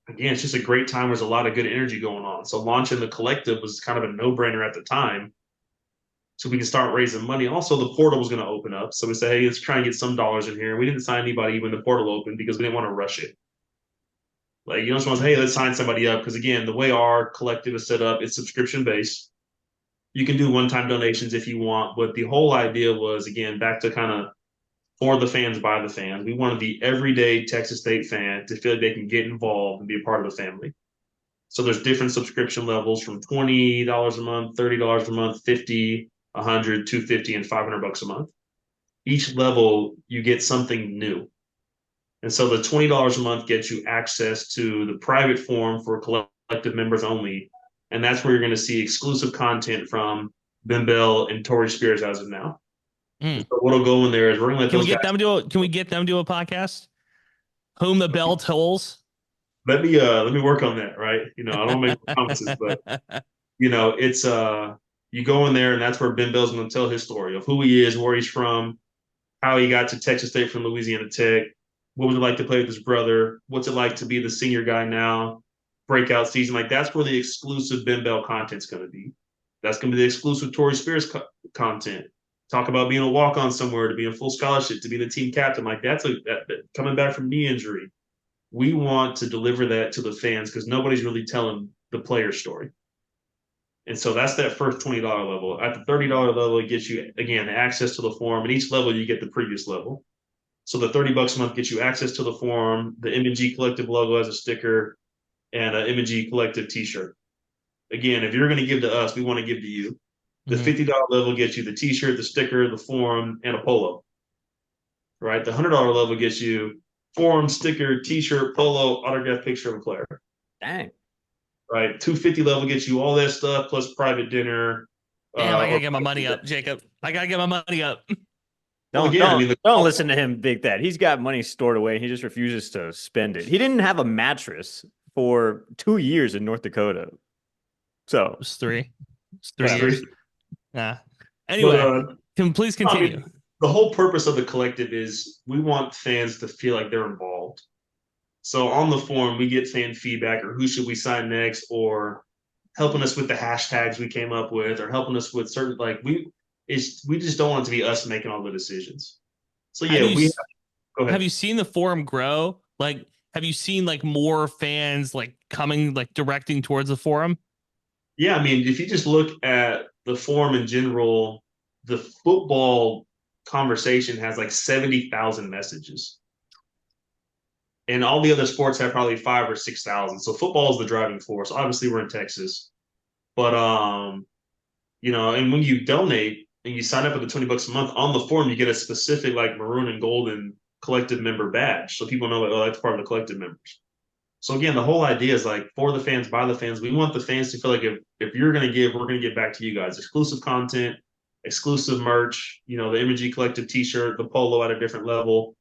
again, it's just a great time. There's a lot of good energy going on. So launching the collective was kind of a no-brainer at the time. So we can start raising money. Also, the portal was going to open up. So we said, hey, let's try and get some dollars in here. We didn't sign anybody when the portal opened because we didn't want to rush it. Like, just want to say, hey, let's sign somebody up. Because again, the way our collective is set up, it's subscription-based. You can do one-time donations if you want. But the whole idea was, again, back to kind of for the fans, by the fans. We wanted the everyday Texas State fan to feel like they can get involved and be a part of the family. So there's different subscription levels from $20 a month, $30 a month, $50, $100, $250, and $500 a month. Each level, you get something new. And so the $20 a month gets you access to the private forum for collective members only. And that's where you're going to see exclusive content from Ben Bell and Tori Spears as of now. So what'll go in there is we're going to let Can we get them to do a podcast? Whom the bell tolls? Let me work on that, right? I don't make promises, but it's you go in there and that's where Ben Bell's going to tell his story of who he is, where he's from, how he got to Texas State from Louisiana Tech, what was it like to play with his brother, what's it like to be the senior guy now, breakout season. Like that's where the exclusive Ben Bell content's going to be. That's going to be the exclusive Tori Spears content. Talk about being a walk-on somewhere, to be a full scholarship, to be the team captain. Like that's coming back from knee injury. We want to deliver that to the fans because nobody's really telling the player story. And so that's that first $20 level. At the $30 level, it gets you, again, access to the forum. At each level, you get the previous level. So the $30 a month gets you access to the forum, the M&G Collective logo as a sticker, and an M&G Collective t-shirt. Again, if you're going to give to us, we want to give to you. The $50 level gets you the t-shirt, the sticker, the forum, and a polo. Right? The $100 level gets you forum, sticker, t-shirt, polo, autographed picture of a player. Dang. Right? $250 level gets you all that stuff plus private dinner. Damn, I gotta get my money up, Jacob. I gotta get my money up. Don't listen to him, Big Thad. He's got money stored away. He just refuses to spend it. He didn't have a mattress for 2 years in North Dakota. So It's 3. It's 3 Yeah. years. Yeah. Anyway, please continue. I mean, the whole purpose of the collective is we want fans to feel like they're involved. So on the forum, we get fan feedback, or who should we sign next, or helping us with the hashtags we came up with, or helping us with certain we just don't want it to be us making all the decisions. So yeah, go ahead. Have you seen the forum grow? Like, have you seen like more fans like coming, like directing towards the forum? Yeah, I mean, if you just look at the forum in general, the football conversation has like 70,000 messages. And all the other sports have probably 5,000 or 6,000. So football is the driving force. Obviously, we're in Texas. But and when you donate and you sign up with the $20 a month on the forum, you get a specific like Maroon and Golden collective member badge. So people know that's part of the collective members. So again, the whole idea is like for the fans, by the fans. We want the fans to feel like if you're going to give, we're going to get back to you guys. Exclusive content, exclusive merch, the MG Collective t-shirt, the polo at a different level.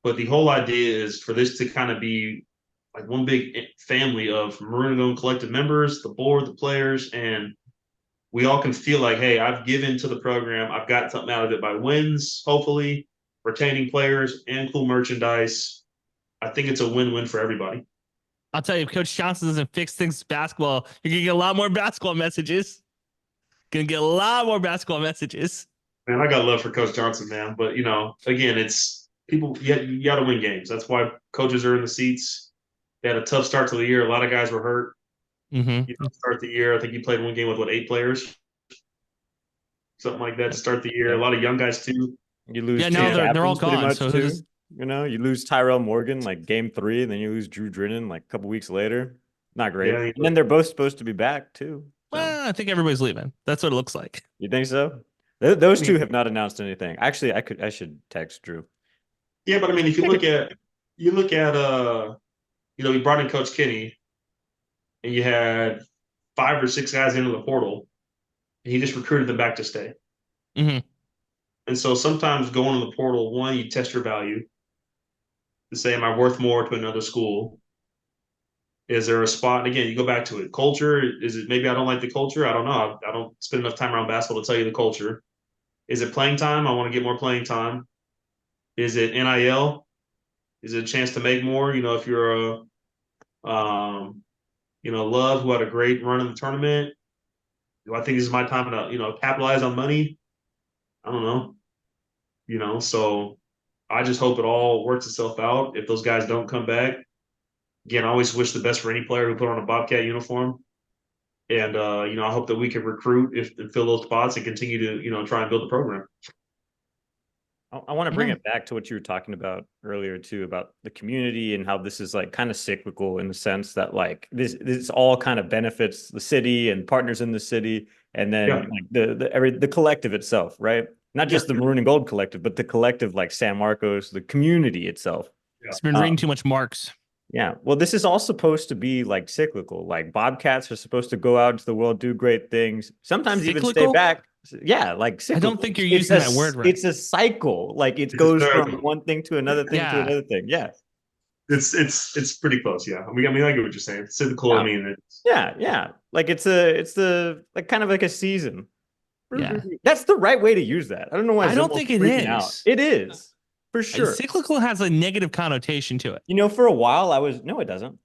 But the whole idea is for this to kind of be like one big family of Maroon Golden Collective members, the board, the players, and we all can feel like, hey, I've given to the program. I've got something out of it by wins, hopefully, retaining players and cool merchandise. I think it's a win-win for everybody. I'll tell you, if Coach Johnson doesn't fix things basketball, you're going to get a lot more basketball messages. Man, I got love for Coach Johnson, man. But, again, it's people, you got to win games. That's why coaches are in the seats. They had a tough start to the year. A lot of guys were hurt. Start the year. I think you played one game with 8 players? Something like that to start the year. A lot of young guys, too. You lose. Yeah, no, they're all gone. So you lose Tyrell Morgan like game 3, and then you lose Drew Drinnen like a couple weeks later. Not great. Yeah, and then they're both supposed to be back too. So. Well, I think everybody's leaving. That's what it looks like. You think so? Those two have not announced anything. Actually, I should text Drew. Yeah, but I mean, if you look at we brought in Coach Kenny, and you had 5 or 6 guys into the portal, and he just recruited them back to stay. Mm-hmm. And so sometimes going to the portal, one, you test your value to say, am I worth more to another school? Is there a spot? And again, you go back to it. Culture, is it maybe I don't like the culture? I don't know. I don't spend enough time around basketball to tell you the culture. Is it playing time? I want to get more playing time. Is it NIL? Is it a chance to make more? If you're Love, who had a great run in the tournament, do I think this is my time to, capitalize on money? I don't know. So I just hope it all works itself out. If those guys don't come back, again, I always wish the best for any player who put on a Bobcat uniform. And, I hope that we can recruit and fill those spots and continue to, try and build the program. I want to bring it back to what you were talking about earlier too, about the community and how this is like kind of cyclical in the sense that like this all kind of benefits the city and partners in the city, and then like the collective itself, right? Not just the Maroon and Gold collective, but the collective like San Marcos, the community itself. It's been reading too much Marx. Yeah. Well, this is all supposed to be like cyclical. Like Bobcats are supposed to go out into the world, do great things, sometimes even stay back. Yeah, like cyclical. I don't think you're using that word right. It's a cycle. Like it goes from one thing to another thing to another thing. Yeah. It's pretty close. Yeah. I mean, I get what you're saying. Cyclical. Yeah. I mean, yeah. Like it's like kind of like a season. Yeah. That's the right way to use that. I don't know why. I don't think it is. Out. It is for sure. Cyclical has a negative connotation to it. For a while no, it doesn't.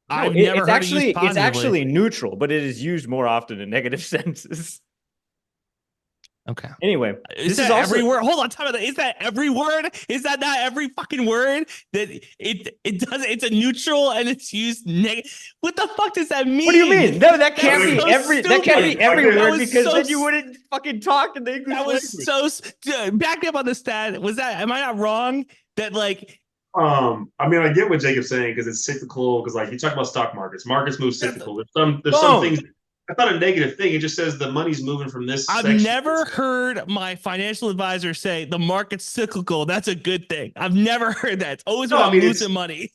I've never heard it used positively. It's actually neutral, but it is used more often in negative senses. Okay. Anyway, is that every word? Hold on, time out. Is that every word? Is that not every fucking word? That it does? It's a neutral and it's used negative. What the fuck does that mean? What do you mean? No, that can't be every. That can't be every word because then you wouldn't fucking talk in the English language. That was so. Back me up on the stat. Was that? Am I not wrong? That like. I mean, I get what Jacob's saying because it's cyclical. Because like you talk about stock markets, markets move cyclical. There's some things. It's not a negative thing. It just says the money's moving from this. I've never heard my financial advisor say the market's cyclical. That's a good thing. I've never heard that. It's always about losing money.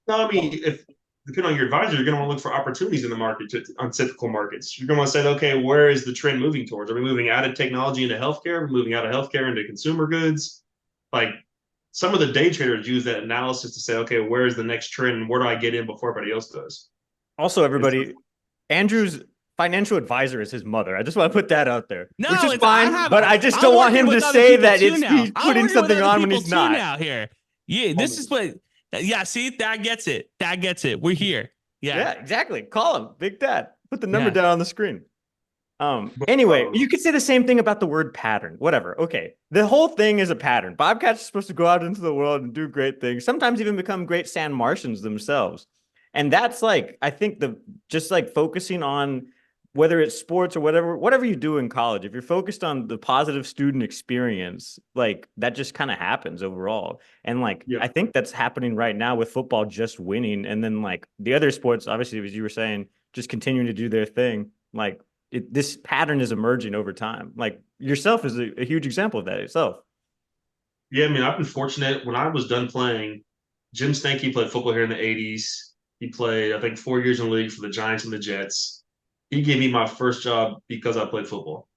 No, I mean, if depending on your advisor, you're going to want to look for opportunities in the market on cyclical markets. You're going to want to say, okay, where is the trend moving towards? Are we moving out of technology into healthcare? Are we moving out of healthcare into consumer goods? Like some of the day traders use that analysis to say, okay, where's the next trend? Where do I get in before everybody else does? Also, everybody, Andrew's financial advisor is his mother. I just want to put that out there, No, which is it's, fine. But I just don't want him to say that he's putting something on when he's not. Now here, yeah, this is what. Yeah, see, that gets it. That gets it. We're here. Yeah, exactly. Call him Big Dad. Put the number down on the screen. Anyway, you could say the same thing about the word pattern. Whatever. Okay. The whole thing is a pattern. Bobcats are supposed to go out into the world and do great things, sometimes even become great San Martians themselves. And that's like, I think just like focusing on whether it's sports or whatever you do in college, if you're focused on the positive student experience, like that just kind of happens overall. And like, I think that's happening right now with football just winning. And then like the other sports, obviously, as you were saying, just continuing to do their thing. Like, this pattern is emerging over time. Like yourself is a huge example of that yourself. Yeah, I mean, I've been fortunate. When I was done playing, Jim Stanky played football here in the 80s. He played, I think, 4 years in the league for the Giants and the Jets. He gave me my first job because I played football.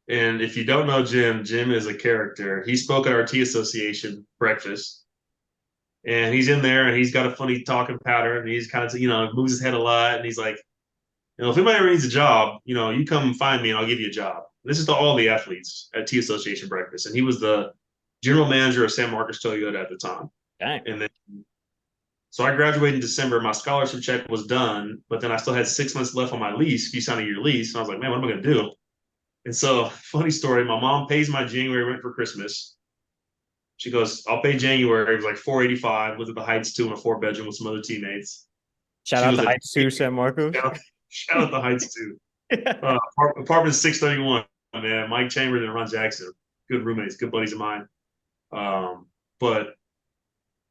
And if you don't know Jim, Jim is a character. He spoke at our tea association breakfast. And he's in there and he's got a funny talking pattern. And he's kind of, moves his head a lot. And he's like, if anybody ever needs a job, you come find me and I'll give you a job. This is to all the athletes at Tea Association breakfast. And he was the general manager of San Marcos Toyota at the time. Dang. And then, so I graduated in December. My scholarship check was done, but then I still had 6 months left on my lease. You sign a year lease. And I was like, man, what am I going to do? And so, funny story, my mom pays my January rent for Christmas. She goes, I'll pay January. It was like $485, lived at the Heights too in a 4-bedroom with some other teammates. Shout out to Heights too, San Marcos. Shout out the Heights too. Apartment 631, man. Mike Chambers and Ron Jackson, good roommates, good buddies of mine. But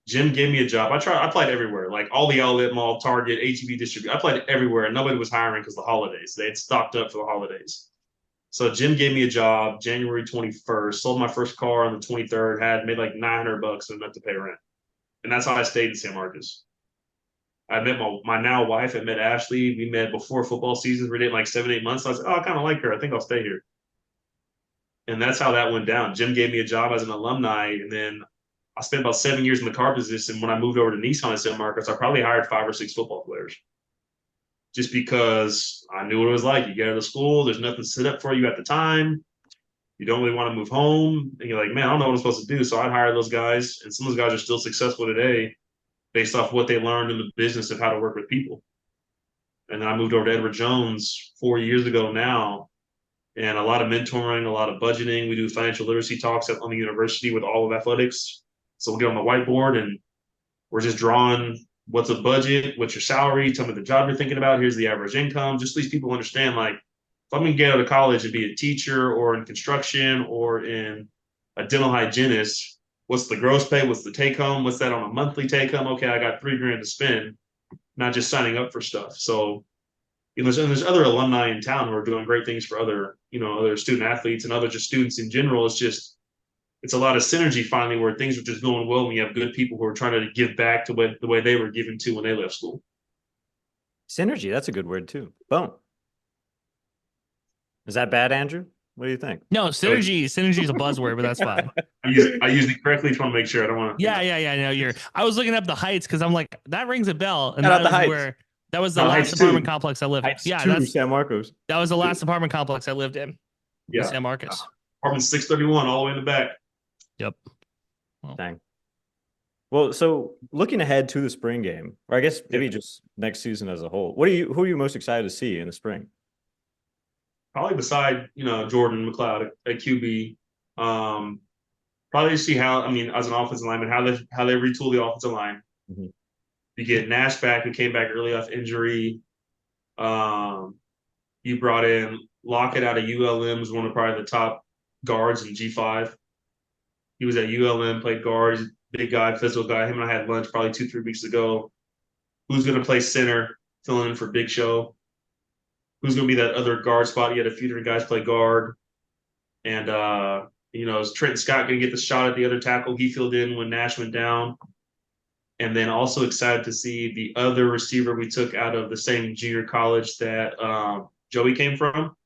Jim gave me a job. I applied everywhere, like all the outlet mall, Target, HEB distributor. I applied everywhere, and nobody was hiring because of the holidays. They had stocked up for the holidays. So Jim gave me a job January 21st. Sold my first car on the 23rd. Made like $900 and enough to pay rent, and that's how I stayed in San Marcos. I met my now wife. I met Ashley. We met before football seasons. We did like 7-8 months. I was like, oh, I kind of like her. I think I'll stay here. And that's how that went down. Jim gave me a job as an alumni. And then I spent about 7 years in the car position. When I moved over to Nissan in San Marcos, I probably hired 5 or 6 football players. Just because I knew what it was like. You get out of school, there's nothing set up for you at the time. You don't really want to move home. And you're like, man, I don't know what I'm supposed to do. So I'd hire those guys. And some of those guys are still successful today, based off what they learned in the business of how to work with people. And then I moved over to Edward Jones 4 years ago now, and a lot of mentoring, a lot of budgeting. We do financial literacy talks on the university with all of athletics. So we'll get on the whiteboard and we're just drawing what's a budget, what's your salary, tell me the job you're thinking about, here's the average income. Just so these people understand, like, if I'm going to get out of college and be a teacher or in construction or in a dental hygienist, what's the gross pay? What's the take home? What's that on a monthly take home? Okay, I got $3,000 to spend, not just signing up for stuff. So, there's other alumni in town who are doing great things for other student athletes and other just students in general. It's a lot of synergy finally where things are just going well when you have good people who are trying to give back to the way they were given to when they left school. Synergy, that's a good word too. Boom. Is that bad, Andrew? What do you think? No, synergy is a buzzword, but that's fine. I use it correctly. Just want to make sure I don't want to. Yeah. No, I was looking up the Heights because I'm like, that rings a bell. And that was the last apartment complex I lived in. That's San Marcos. That was the last apartment complex I lived in. Yeah. San Marcos. Apartment 631, all the way in the back. Yep. Well, dang. Well, so looking ahead to the spring game, or I guess maybe just next season as a whole, who are you most excited to see in the spring? Probably beside, Jordan McLeod at QB. Probably to see how, as an offensive lineman, how they retool the offensive line. Mm-hmm. You get Nash back, who came back early off injury. You brought in Lockett out of ULM, who's one of probably the top guards in G5. He was at ULM, played guard, big guy, physical guy. Him and I had lunch probably 2-3 weeks ago. Who's going to play center, filling in for Big Show? Who's going to be that other guard spot? You had a few different guys play guard. And, is Trenton Scott going to get the shot at the other tackle? He filled in when Nash went down. And then also excited to see the other receiver we took out of the same junior college that Joey came from.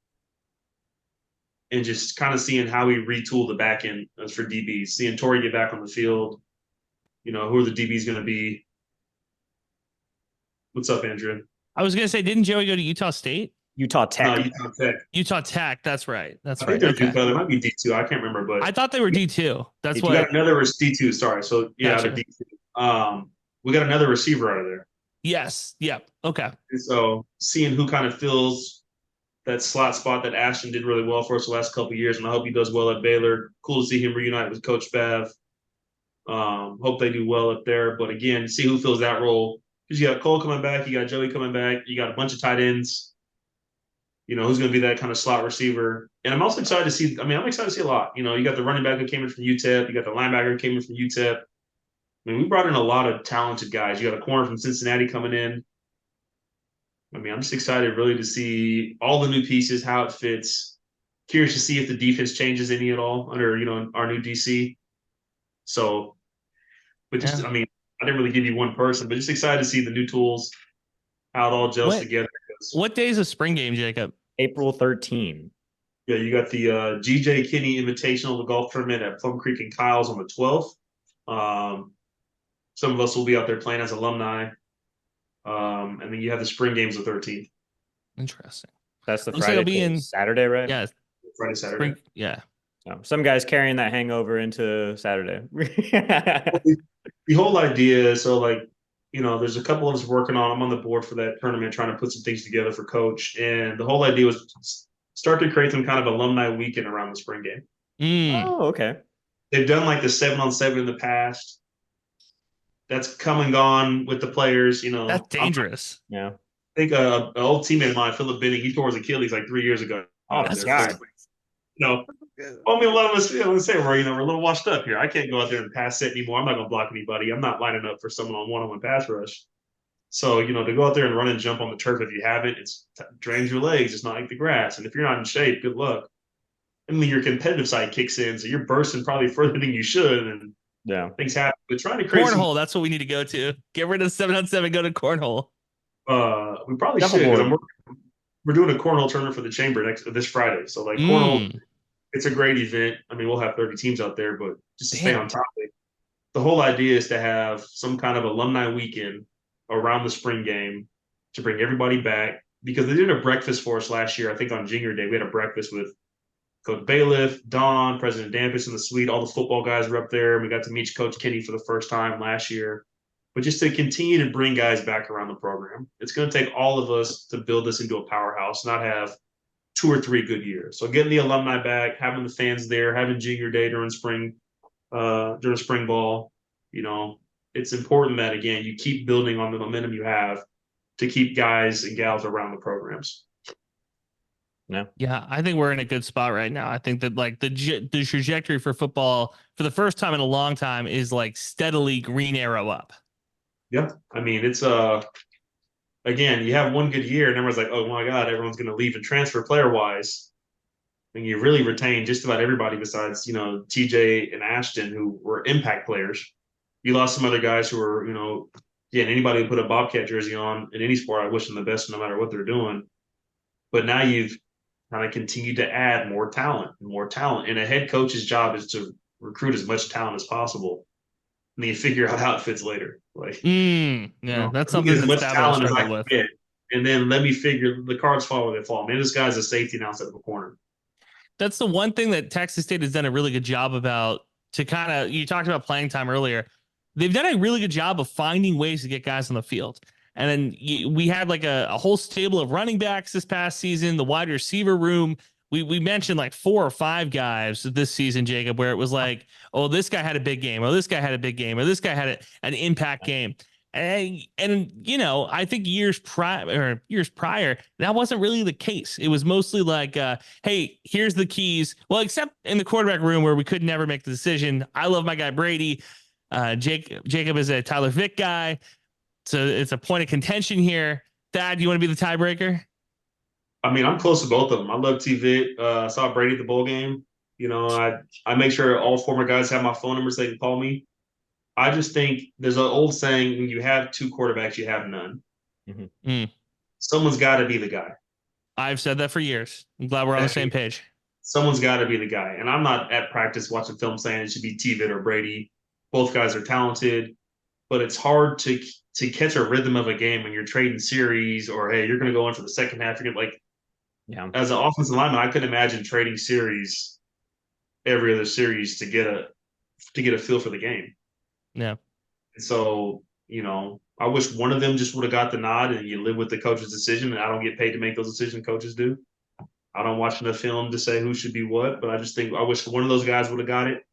And just kind of seeing how we retool the back end for DBs. Seeing Torrey get back on the field. Who are the DBs going to be? What's up, Andrew? I was going to say, didn't Joey go to Utah State? Utah No, Tech. Utah Tech. Utah Tech. That's right. I think they're D2. They might be D2. I can't remember, but I thought they were D2. That's we what. got another D2. Sorry. So yeah, they're Gotcha. D2. We got another receiver out of there. Yes. Yep. Okay. And so seeing who kind of fills that slot spot that Ashton did really well for us the last couple of years, and I hope he does well at Baylor. Cool to see him reunite with Coach Bev. Hope they do well up there. But again, see who fills that role. Because you got Cole coming back, you got Joey coming back, you got a bunch of tight ends. You know, who's going to be that kind of slot receiver. And I'm also excited to see, I'm excited to see a lot. You know, you got the running back who came in from UTEP, you got the linebacker who came in from UTEP. We brought in a lot of talented guys. You got a corner from Cincinnati coming in. I'm just excited really to see all the new pieces, how it fits. Curious to see if the defense changes any at all under, our new DC. So, but just, Yeah. I didn't really give you one person, but just excited to see the new tools, how it all gels together. What day is a spring game, Jacob? April 13. Yeah, you got the GJ Kinney Invitational, the golf tournament at Plum Creek and Kyle's on the 12th. Some of us will be out there playing as alumni. And then you have the spring games the 13th. Interesting. That's the Looks like Friday it'll be in Saturday, right? Yeah. Friday, Saturday. Yeah. Some guys carrying that hangover into Saturday. The whole idea, so there's a couple of us working on. I'm on the board for that tournament, trying to put some things together for Coach. And the whole idea was start to create some kind of alumni weekend around the spring game. Oh, okay. They've done like the 7-on-7 in the past. That's come and gone with the players. That's dangerous. Yeah. I think an old teammate of mine, Philip Benning, he tore his Achilles like 3 years ago. Oh, that's God. A lot of us, let's say we're a little washed up here. I can't go out there and pass set anymore. I'm not going to block anybody. I'm not lining up for someone on one-on-one pass rush. So, to go out there and run and jump on the turf if you haven't, it drains your legs. It's not like the grass. And if you're not in shape, good luck. Your competitive side kicks in, so you're bursting probably further than you should, and things happen. But trying to create cornhole, that's what we need to go to. Get rid of 7-on-7, go to cornhole. We probably should, because we're doing a cornhole tournament for the chamber this Friday. So cornhole, it's a great event. We'll have 30 teams out there, but just to stay on topic, the whole idea is to have some kind of alumni weekend around the spring game to bring everybody back, because they did a breakfast for us last year. I think on Junior Day, we had a breakfast with Coach Bailiff, Don, President Dampus in the suite. All the football guys were up there. We got to meet Coach Kinney for the first time last year. But just to continue to bring guys back around the program. It's going to take all of us to build this into a powerhouse, not have 2 or 3 good years. So getting the alumni back, having the fans there, having Junior Day during spring ball, it's important that, again, you keep building on the momentum you have to keep guys and gals around the programs. Yeah, I think we're in a good spot right now. I think that the trajectory for football for the first time in a long time is steadily green arrow up. Yeah. It's again, you have one good year and everyone's like, oh my God, everyone's going to leave and transfer player wise. And you really retain just about everybody besides, TJ and Ashton, who were impact players. You lost some other guys who were, anybody who put a Bobcat jersey on in any sport, I wish them the best no matter what they're doing. But now you've kind of continued to add more talent. And a head coach's job is to recruit as much talent as possible. And then you figure out how it fits later. That's something as much that's talent as I struggled can with. get. And then let me figure the cards fall where they fall. Maybe this guy's a safety now instead of a corner. That's the one thing that Texas State has done a really good job about, to kind of, you talked about playing time earlier. They've done a really good job of finding ways to get guys on the field. And then we had a whole stable of running backs this past season, the wide receiver room. We mentioned 4 or 5 guys this season, Jacob, where it was oh, this guy had a big game, or this guy had a big game, or this guy had an impact game. And I think years prior, that wasn't really the case. It was mostly hey, here's the keys. Well, except in the quarterback room where we could never make the decision. I love my guy Brady. Jacob is a Tyler Vick guy. So it's a point of contention here. Thad, you want to be the tiebreaker? I'm close to both of them. I love T-Vic. I saw Brady at the bowl game. I make sure all former guys have my phone numbers. They can call me. I just think there's an old saying, when you have 2 quarterbacks, you have none. Mm-hmm. Someone's got to be the guy. I've said that for years. I'm glad we're on the same page. Someone's got to be the guy. And I'm not at practice watching film saying it should be T-Vic or Brady. Both guys are talented, but it's hard to catch a rhythm of a game when you're trading series, or, hey, you're going to go in for the second half. You're Yeah. As an offensive lineman, I couldn't imagine trading series every other series to get a feel for the game. Yeah. And so, I wish one of them just would have got the nod and you live with the coach's decision. And I don't get paid to make those decisions coaches do. I don't watch enough film to say who should be what, but I just think I wish one of those guys would have got it.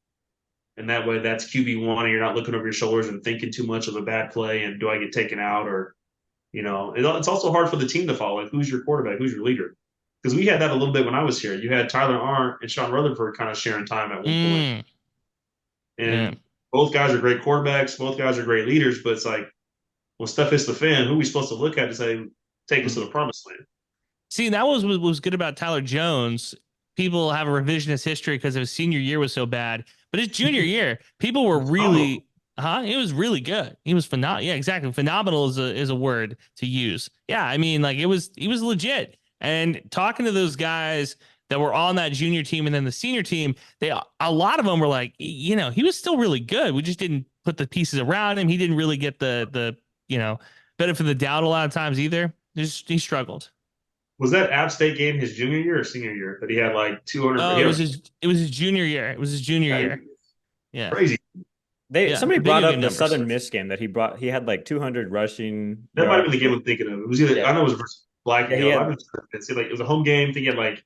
And that way that's QB1 and you're not looking over your shoulders and thinking too much of a bad play and do I get taken out or, it's also hard for the team to follow. Like, who's your quarterback? Who's your leader? Because we had that a little bit when I was here. You had Tyler Arndt and Sean Rutherford kind of sharing time at one point. And both guys are great quarterbacks. Both guys are great leaders. But it's like, when stuff hits the fan, who are we supposed to look at to say, take us to the promised land? See, that was good about Tyler Jones. People have a revisionist history because his senior year was so bad. But his junior year, people were really, it was really good. He was phenomenal. Yeah, exactly. Phenomenal is a word to use. Yeah, I mean, like he was legit. And talking to those guys that were on that junior team and then the senior team, a lot of them were like, he was still really good. We just didn't put the pieces around him. He didn't really get the benefit of the doubt a lot of times either. He struggled. Was that App State game his junior year or senior year that he had like 200? Oh, it was his junior year. It was his junior year. Yeah, crazy. Somebody brought up the Southern Miss game that he had like 200 rushing. That might have been the game I'm thinking of. It was either I know it was versus Black Hill. It was a home game. I think he had like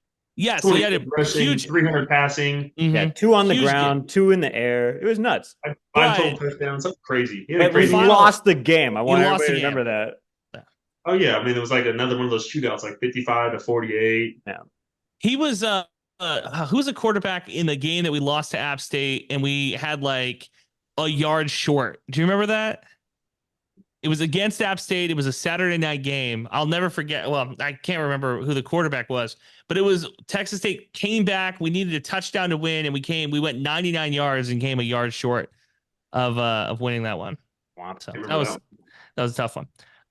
so he had a rushing, huge 300 passing. Yeah, 2 on the ground, game. 2 in the air. It was nuts. 5 total touchdowns. Something crazy. He lost the game. I want everybody to remember that. Oh yeah, I mean it was like another one of those shootouts, like 55-48. Yeah, he was who was a quarterback in the game that we lost to App State and we had like a yard short. Do you remember that? It was against App State. It was a Saturday night game. I'll never forget. Well, I can't remember who the quarterback was, but it was Texas State came back. We needed a touchdown to win, and we went 99 yards and came a yard short of winning that one. Wow, so that was a tough one.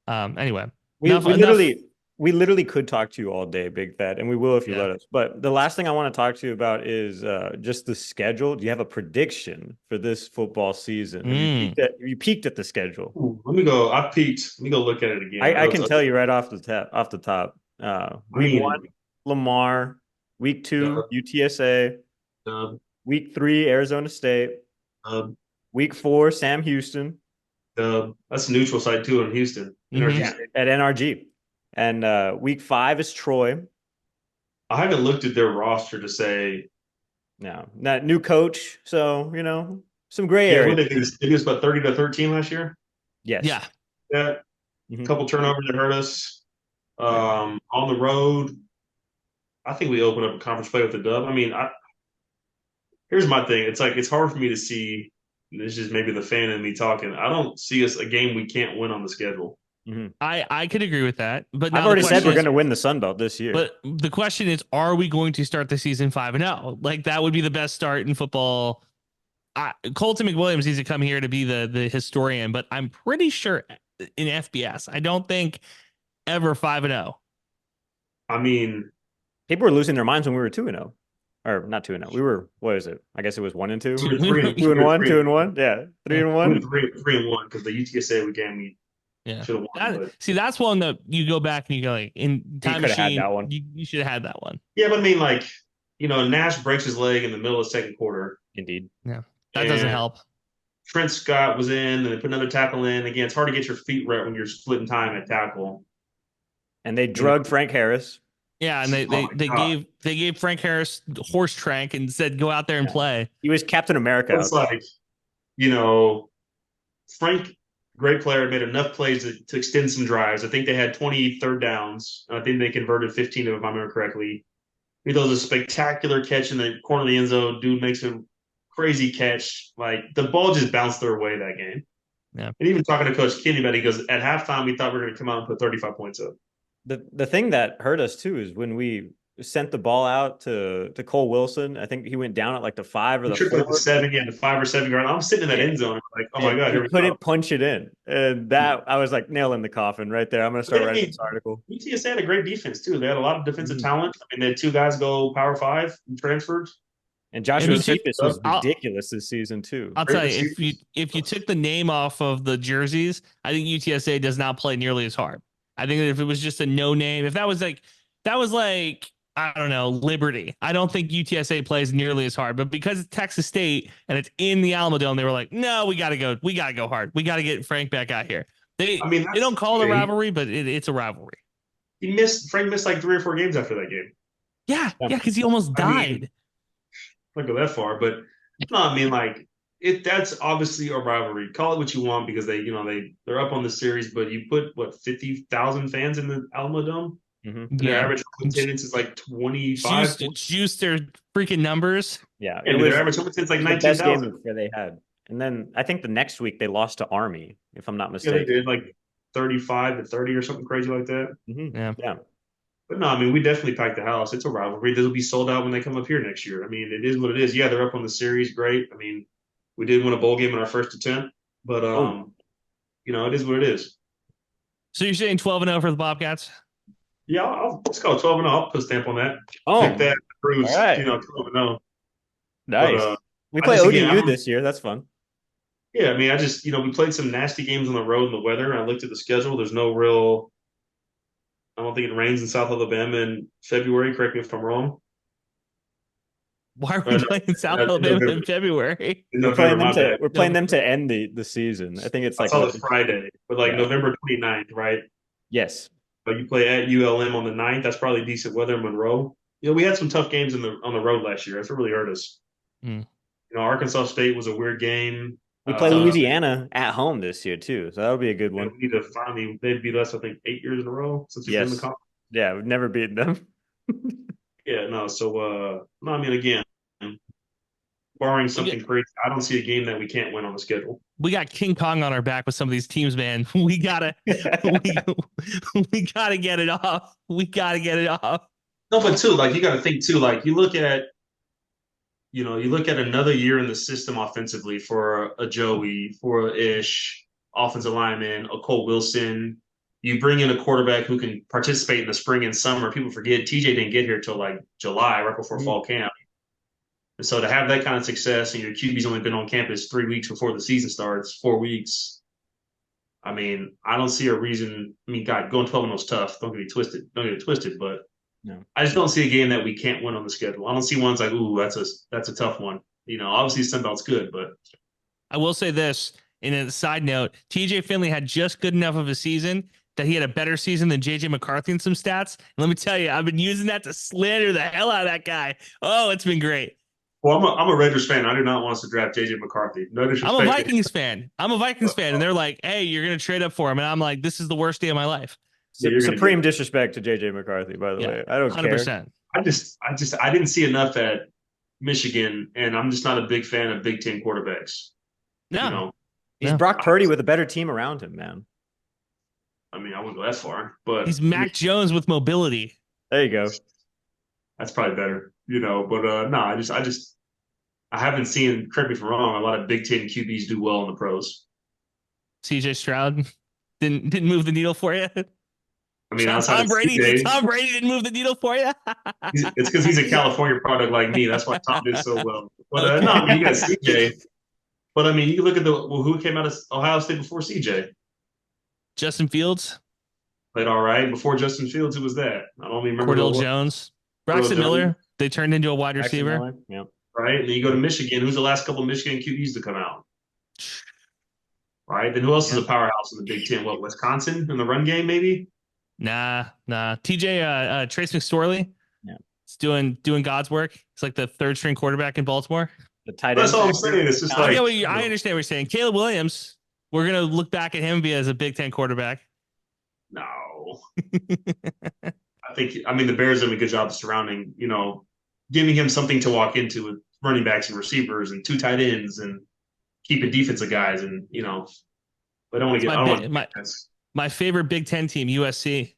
Anyway. We literally could talk to you all day, Big Thad, and we will if you let us. But the last thing I want to talk to you about is just the schedule. Do you have a prediction for this football season? Have you peeked at the schedule? Ooh, let me go. I peeked. Let me go look at it again. I can tell you right off the top. Week 1, Lamar. Week 2, UTSA. Week 3, Arizona State. Week 4, Sam Houston. That's a neutral site too in Houston. At NRG. And week 5 is Troy. I haven't looked at their roster to say. No, not new coach. So, some gray area. They did us about 30-13 last year. Yes. Yeah. Yeah. A couple turnovers that hurt us. On the road, I think we opened up a conference play with the dub. I mean, here's my thing. It's like it's hard for me to see. This is maybe the fan in me talking. I don't see us a game we can't win on the schedule. Mm-hmm. I could agree with that, but I've already said we're going to win the Sun Belt this year. But the question is, are we going to start the season 5-0? Like that would be the best start in football. Colton McWilliams needs to come here to be the historian, but I'm pretty sure in FBS, I don't think ever 5-0. I mean, people were losing their minds when we were 2-0. Or not 2-0. We were, what is it? I guess it was 1-2. 2-1. 2-1. Yeah. 3-1. 3-1 because the UTSA game should have won. See, that's one that you go back and you go like in time machine. Had that one. You should have had that one. Yeah, but I mean, like, Nash breaks his leg in the middle of the second quarter. Indeed. Yeah, that doesn't help. Trent Scott was in, and they put another tackle in. Again, it's hard to get your feet right when you're splitting time at tackle. And they drugged Frank Harris. Yeah, and they gave Frank Harris horse trank and said go out there and play. He was Captain America. It's like, Frank, great player, made enough plays to extend some drives. I think they had 20 third downs. I think they converted 15 of them, if I remember correctly. He does a spectacular catch in the corner of the end zone. Dude makes a crazy catch. Like the ball just bounced their way that game. Yeah. And even talking to Coach Kinney about it, he goes, at halftime we thought we were going to come out and put 35 points up. The thing that hurt us too is when we sent the ball out to Cole Wilson. I think he went down at like the 5 or the 4. The 7, the 5 or 7 yard. I'm sitting in that end zone. I'm like, oh my God, he couldn't punch it in. And that I was like nail in the coffin right there. I'm going to start writing this article. UTSA had a great defense too. They had a lot of defensive talent. I mean, they had 2 guys go Power 5 and transferred. And Joshua Cephas was ridiculous this season too. I'll tell you, if you took the name off of the jerseys, I think UTSA does not play nearly as hard. I think that if it was just a no name, if that was like That was like, I don't know, Liberty. I don't think UTSA plays nearly as hard, but because it's Texas State and it's in the Alamo Dome, they were like, no, we gotta go hard. We gotta get Frank back out here. I mean, They don't call it a rivalry, but it's a rivalry. Frank missed like 3 or 4 games after that game. Yeah, because he almost died. I don't go that far, but no, I mean, like that's obviously a rivalry. Call it what you want because they're up on the series, but you put what 50,000 fans in the Alamo Dome. Mm-hmm. And their average attendance is like 25. Juice their freaking numbers. Yeah, it was their average attendance is like 19,000. Best game that they had. And then I think the next week they lost to Army, if I'm not mistaken. Yeah, they did like 35-30 or something crazy like that. Mm-hmm. Yeah. But no, I mean, we definitely packed the house. It's a rivalry. This will be sold out when they come up here next year. I mean, it is what it is. Yeah, they're up on the series. Great. I mean, we did win a bowl game in our first attempt, but it is what it is. So you're saying 12-0 for the Bobcats? Yeah, let's go 12-0. I'll put a stamp on that. Oh, I think that proves, all right. 12-0. Nice. But, we play ODU this year. That's fun. Yeah, I mean, we played some nasty games on the road in the weather, and I looked at the schedule. There's no real – I don't think it rains in South Alabama in February. Correct me if I'm wrong. Why are we playing South Alabama in February? We're playing them to end the season. I think it's like – Friday, but November 29th, right? Yes. But you play at ULM on the 9th. That's probably decent weather in Monroe. We had some tough games on the road last year. That's what really hurt us. Arkansas State was a weird game. We play Louisiana at home this year too, so that'll be a good one. We need to finally. They beat us, I think, 8 years in a row since we've been in the conference. Yeah, we've never beaten them. Yeah, no. So, no, I mean, again, barring something crazy, I don't see a game that we can't win on the schedule. We got King Kong on our back with some of these teams, man. We gotta get it off. We gotta get it off. No, but too, you got to think too. You look at another year in the system offensively for a Joey, for a Ish, offensive lineman, a Cole Wilson. You bring in a quarterback who can participate in the spring and summer. People forget TJ didn't get here till July, right before fall camp. And so to have that kind of success and your QB's only been on campus 3 weeks before the season starts, 4 weeks. I mean, I don't see a reason. I mean, God, going 12-0 is tough. Don't get it twisted, but no. I just don't see a game that we can't win on the schedule. I don't see ones like, ooh, that's a tough one. Obviously Sunbelt's good, but I will say this. In a side note, TJ Finley had just good enough of a season that he had a better season than JJ McCarthy in some stats. And let me tell you, I've been using that to slander the hell out of that guy. Oh, it's been great. Well, I'm a Raiders fan. I do not want us to draft JJ McCarthy. No disrespect. I'm a Vikings fan. And they're like, hey, you're going to trade up for him. And I'm like, this is the worst day of my life. Supreme disrespect to JJ McCarthy, by the way. I don't 100%. care. I didn't see enough at Michigan, and I'm just not a big fan of Big Ten quarterbacks. No. He's Brock Purdy with a better team around him, man. I mean, I wouldn't go that far, but he's Mac Jones with mobility. There you go. That's probably better, but no, I haven't seen, correct me if I'm wrong, a lot of Big Ten QBs do well in the pros. CJ Stroud didn't move the needle for you. I mean, Tom Brady didn't move the needle for you. It's because he's a California product like me. That's why Tom did so well. But no, I mean, you got CJ. But I mean, you look at who came out of Ohio State before CJ. Justin Fields played all right. Before Justin Fields, who was that? I don't even remember. Cordell Jones, Braxton Miller. They turned into a wide receiver. Yeah. Right. And then you go to Michigan. Who's the last couple of Michigan QBs to come out? Right. Then who else is a powerhouse in the Big Ten? What, Wisconsin in the run game, maybe? Nah. TJ Trace McSorley. Yeah. It's doing God's work. It's like the third string quarterback in Baltimore. The tight end. That's all I'm saying. It's just I understand what you're saying. Caleb Williams. We're gonna look back at him as a Big Ten quarterback. No. I mean the Bears did a good job of surrounding, giving him something to walk into with running backs and receivers and 2 tight ends and keeping defensive guys and but I don't want to get my favorite Big Ten team, USC.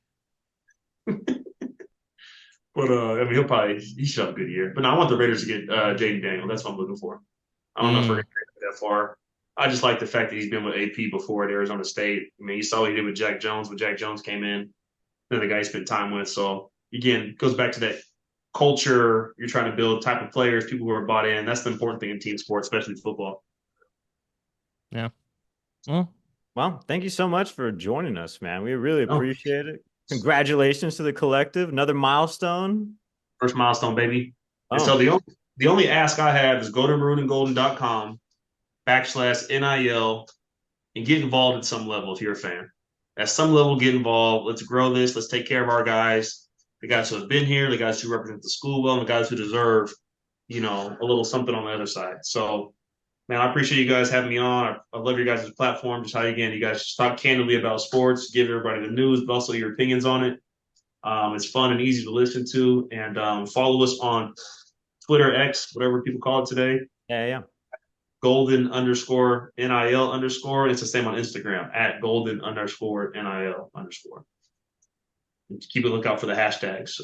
But I mean he should have a good year. But no, I want the Raiders to get Jaden Daniel. That's what I'm looking for. I don't know if we're gonna get that far. I just like the fact that he's been with AP before at Arizona State. I mean, you saw what he did with Jack Jones when Jack Jones came in. Then the guy he spent time with. So, again, it goes back to that culture you're trying to build, type of players, people who are bought in. That's the important thing in team sports, especially football. Yeah. Well, thank you so much for joining us, man. We really appreciate it. Congratulations to the collective. Another milestone. First milestone, baby. And Oh. so the only ask I have is go to maroonandgolden.com/NIL and get involved at some level if you're a fan. At some level, get involved. Let's grow this. Let's take care of our guys. The guys who have been here, the guys who represent the school well, and the guys who deserve, a little something on the other side. So, man, I appreciate you guys having me on. I love your guys' platform. Just how, again, you guys just talk candidly about sports, give everybody the news, but also your opinions on it. It's fun and easy to listen to. And follow us on Twitter, X, whatever people call it today. Yeah. Golden_NIL_. It's the same on Instagram at Golden_NIL_. And keep a lookout for the hashtags.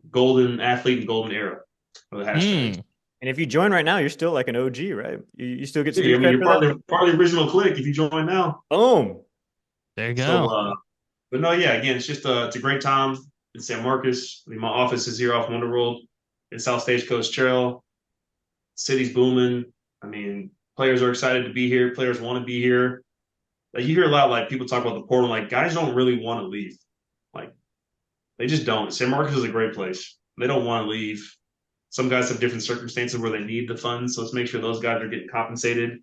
Golden Athlete and Golden Era for the hashtags. And if you join right now, you're still like an OG, right? You still get you're part of the original clique if you join now. Boom. There you go. So, but no, yeah, again, it's just it's a great time in San Marcos. I mean, my office is here off Wonder World in South Stagecoach Trail. City's booming. I mean, players are excited to be here. Players want to be here. Like, you hear a lot, like, people talk about the portal. Like, guys don't really want to leave. Like, they just don't. San Marcos is a great place. They don't want to leave. Some guys have different circumstances where they need the funds, so let's make sure those guys are getting compensated.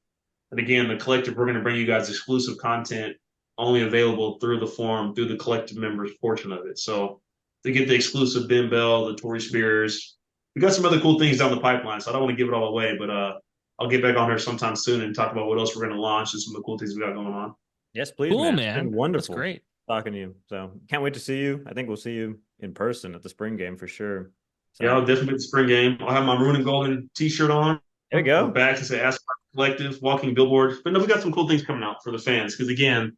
And again, the collective, we're going to bring you guys exclusive content only available through the forum, through the collective members portion of it. So to get the exclusive Ben Bell, the Tory Spears, we got some other cool things down the pipeline, so I don't want to give it all away, but I'll get back on here sometime soon and talk about what else we're going to launch and some of the cool things we got going on. Yes, please, cool, man. It's been wonderful. That's great. Talking to you. So can't wait to see you. I think we'll see you in person at the spring game for sure. So, yeah, I'll definitely be at the spring game. I'll have my Maroon and Golden t-shirt on. There you go. Back to say Ask Collective, walking billboard. But no, we got some cool things coming out for the fans because, again,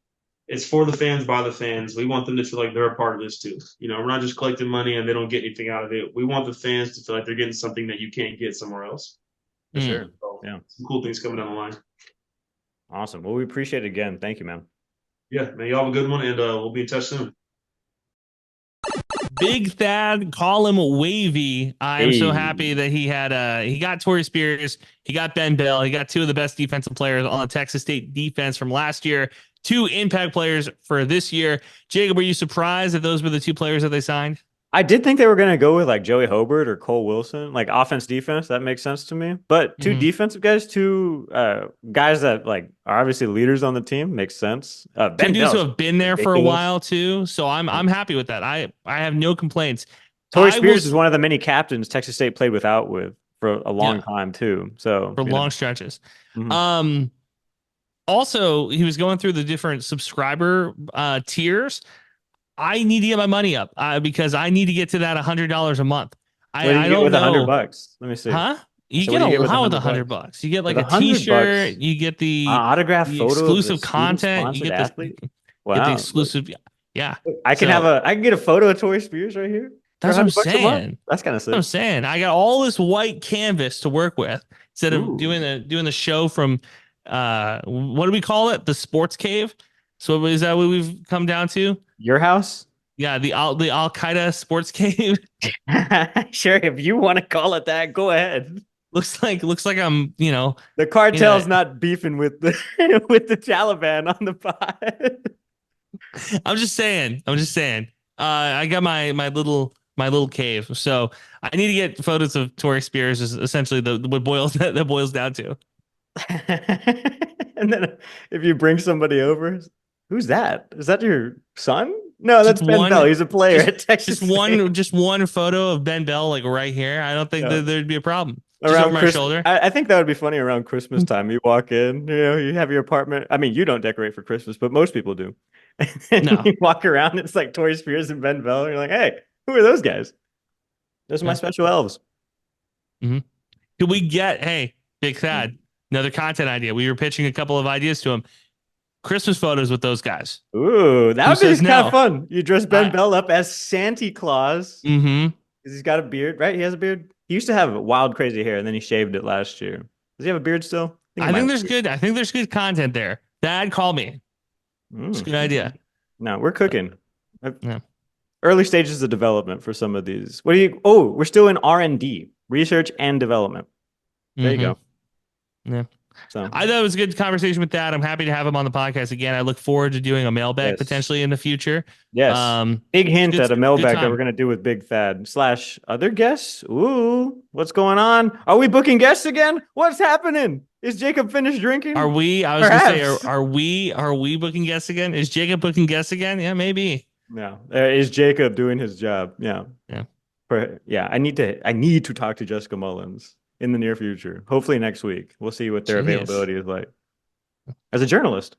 it's for the fans, by the fans. We want them to feel like they're a part of this too. We're not just collecting money and they don't get anything out of it. We want the fans to feel like they're getting something that you can't get somewhere else. For sure. So, yeah. Some cool things coming down the line. Awesome. Well, we appreciate it again. Thank you, man. Yeah, man, y'all have a good one, and we'll be in touch soon. Big Thadd, call him wavy. I'm so happy that he got Tory Spears, he got Ben Bell, he got two of the best defensive players on the Texas State defense from last year, two impact players for this year. Jakob, were you surprised that those were the two players that they signed? I did think they were going to go with like Joey Hobart or Cole Wilson, like offense, defense. That makes sense to me. But two defensive guys, two guys that like are obviously leaders on the team, makes sense. Ben dudes who have been there for a while too, so I'm happy with that. I have no complaints. Tory Spears is one of the many captains Texas State played with for a long time too. So for long stretches. Also, he was going through the different subscriber tiers. I need to get my money up because I need to get to that $100 a month. I don't know. $100. Let me see. Huh? You get a lot with $100. You get like a T-shirt. You get the autograph photo, exclusive content. You get the exclusive. Yeah, I can get a photo of Tory Spears right here. That's what I'm saying. That's kind of sick. What I'm saying. I got all this white canvas to work with instead of doing the show from what do we call it? The sports cave. So is that what we've come down to? Your house? Yeah, the Al Qaeda sports cave. Sure, if you want to call it that, go ahead. Looks like I'm, the cartel's not beefing with the with the Taliban on the pod. I'm just saying. I got my little cave, so I need to get photos of Tory Spears. Is essentially what boils down to. And then if you bring somebody over, who's that? Is that your son? No, that's Ben Bell. He's a player at Texas. Just one photo of Ben Bell, like right here. I don't think that there'd be a problem. Around my shoulder. I think that would be funny around Christmas time. You walk in, you have your apartment. I mean, you don't decorate for Christmas, but most people do. And you walk around, it's like Tory Spears and Ben Bell. And you're like, hey, who are those guys? Those are my special elves. Could we get, Big Thadd, another content idea? We were pitching a couple of ideas to him. Christmas photos with those guys. Ooh, that would be kind of fun. You dress Ben Bell up as Santa Claus. Because he's got a beard, right? He has a beard. He used to have wild, crazy hair, and then he shaved it last year. Does he have a beard still? I think there's good content there. Dad, call me. It's a good idea. No, we're cooking. Early stages of development for some of these. We're still in R&D, research and development. There you go. Yeah. So I thought it was a good conversation with that. I'm happy to have him on the podcast again. I look forward to doing a mailbag Yes. potentially in the future. yes, big hint good- at a good mailbag that time. we're gonna do with Big Thad / other guests. Ooh, what's going on? Are we booking guests again? What's happening? Is Jacob finished drinking? Are we? I was going to say, Perhaps. are we booking guests again? Is Jacob booking guests again? Yeah, maybe. No. Is Jacob doing his job? Yeah. Yeah. Yeah. I need to talk to Jessica Mullins in the near future. Hopefully next week. We'll see what their Jeez. availability is like. As a journalist.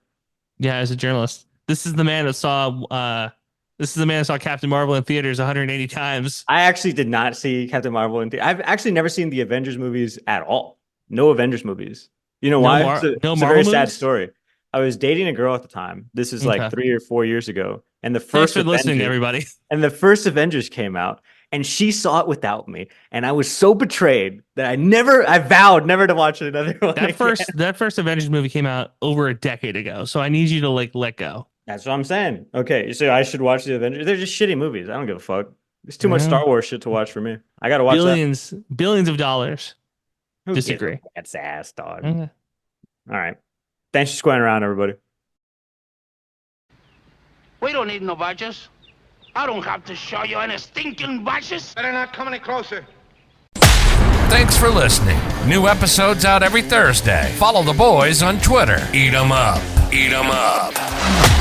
Yeah, as a journalist, this is the man that saw. This is the man that saw Captain Marvel in theaters 180 times. I actually did not see Captain Marvel I've actually never seen the Avengers movies at all. No Avengers movies. You know No why? Mar- it's a, no it's a Marvel very sad movies? story. I was dating a girl at the time. This is like Okay. 3 or 4 years ago. And the Thanks first for listening, Avengers, everybody. and the first Avengers came out, and she saw it without me. And I was so betrayed that I vowed never to watch another one. That again. that first Avengers movie came out over a decade ago, so I need you to let go. That's what I'm saying. Okay, so I should watch the Avengers. They're just shitty movies. I don't give a fuck. There's too much Yeah. Star Wars shit to watch for me. I gotta watch Billions of dollars. that. Who gives a Disagree. rat's ass, dog. Okay. All right. Thanks for squaring around, everybody. We don't need no badges. I don't have to show you any stinking badges. Better not come any closer. Thanks for listening. New episodes out every Thursday. Follow the boys on Twitter. Eat 'em up. Eat 'em up.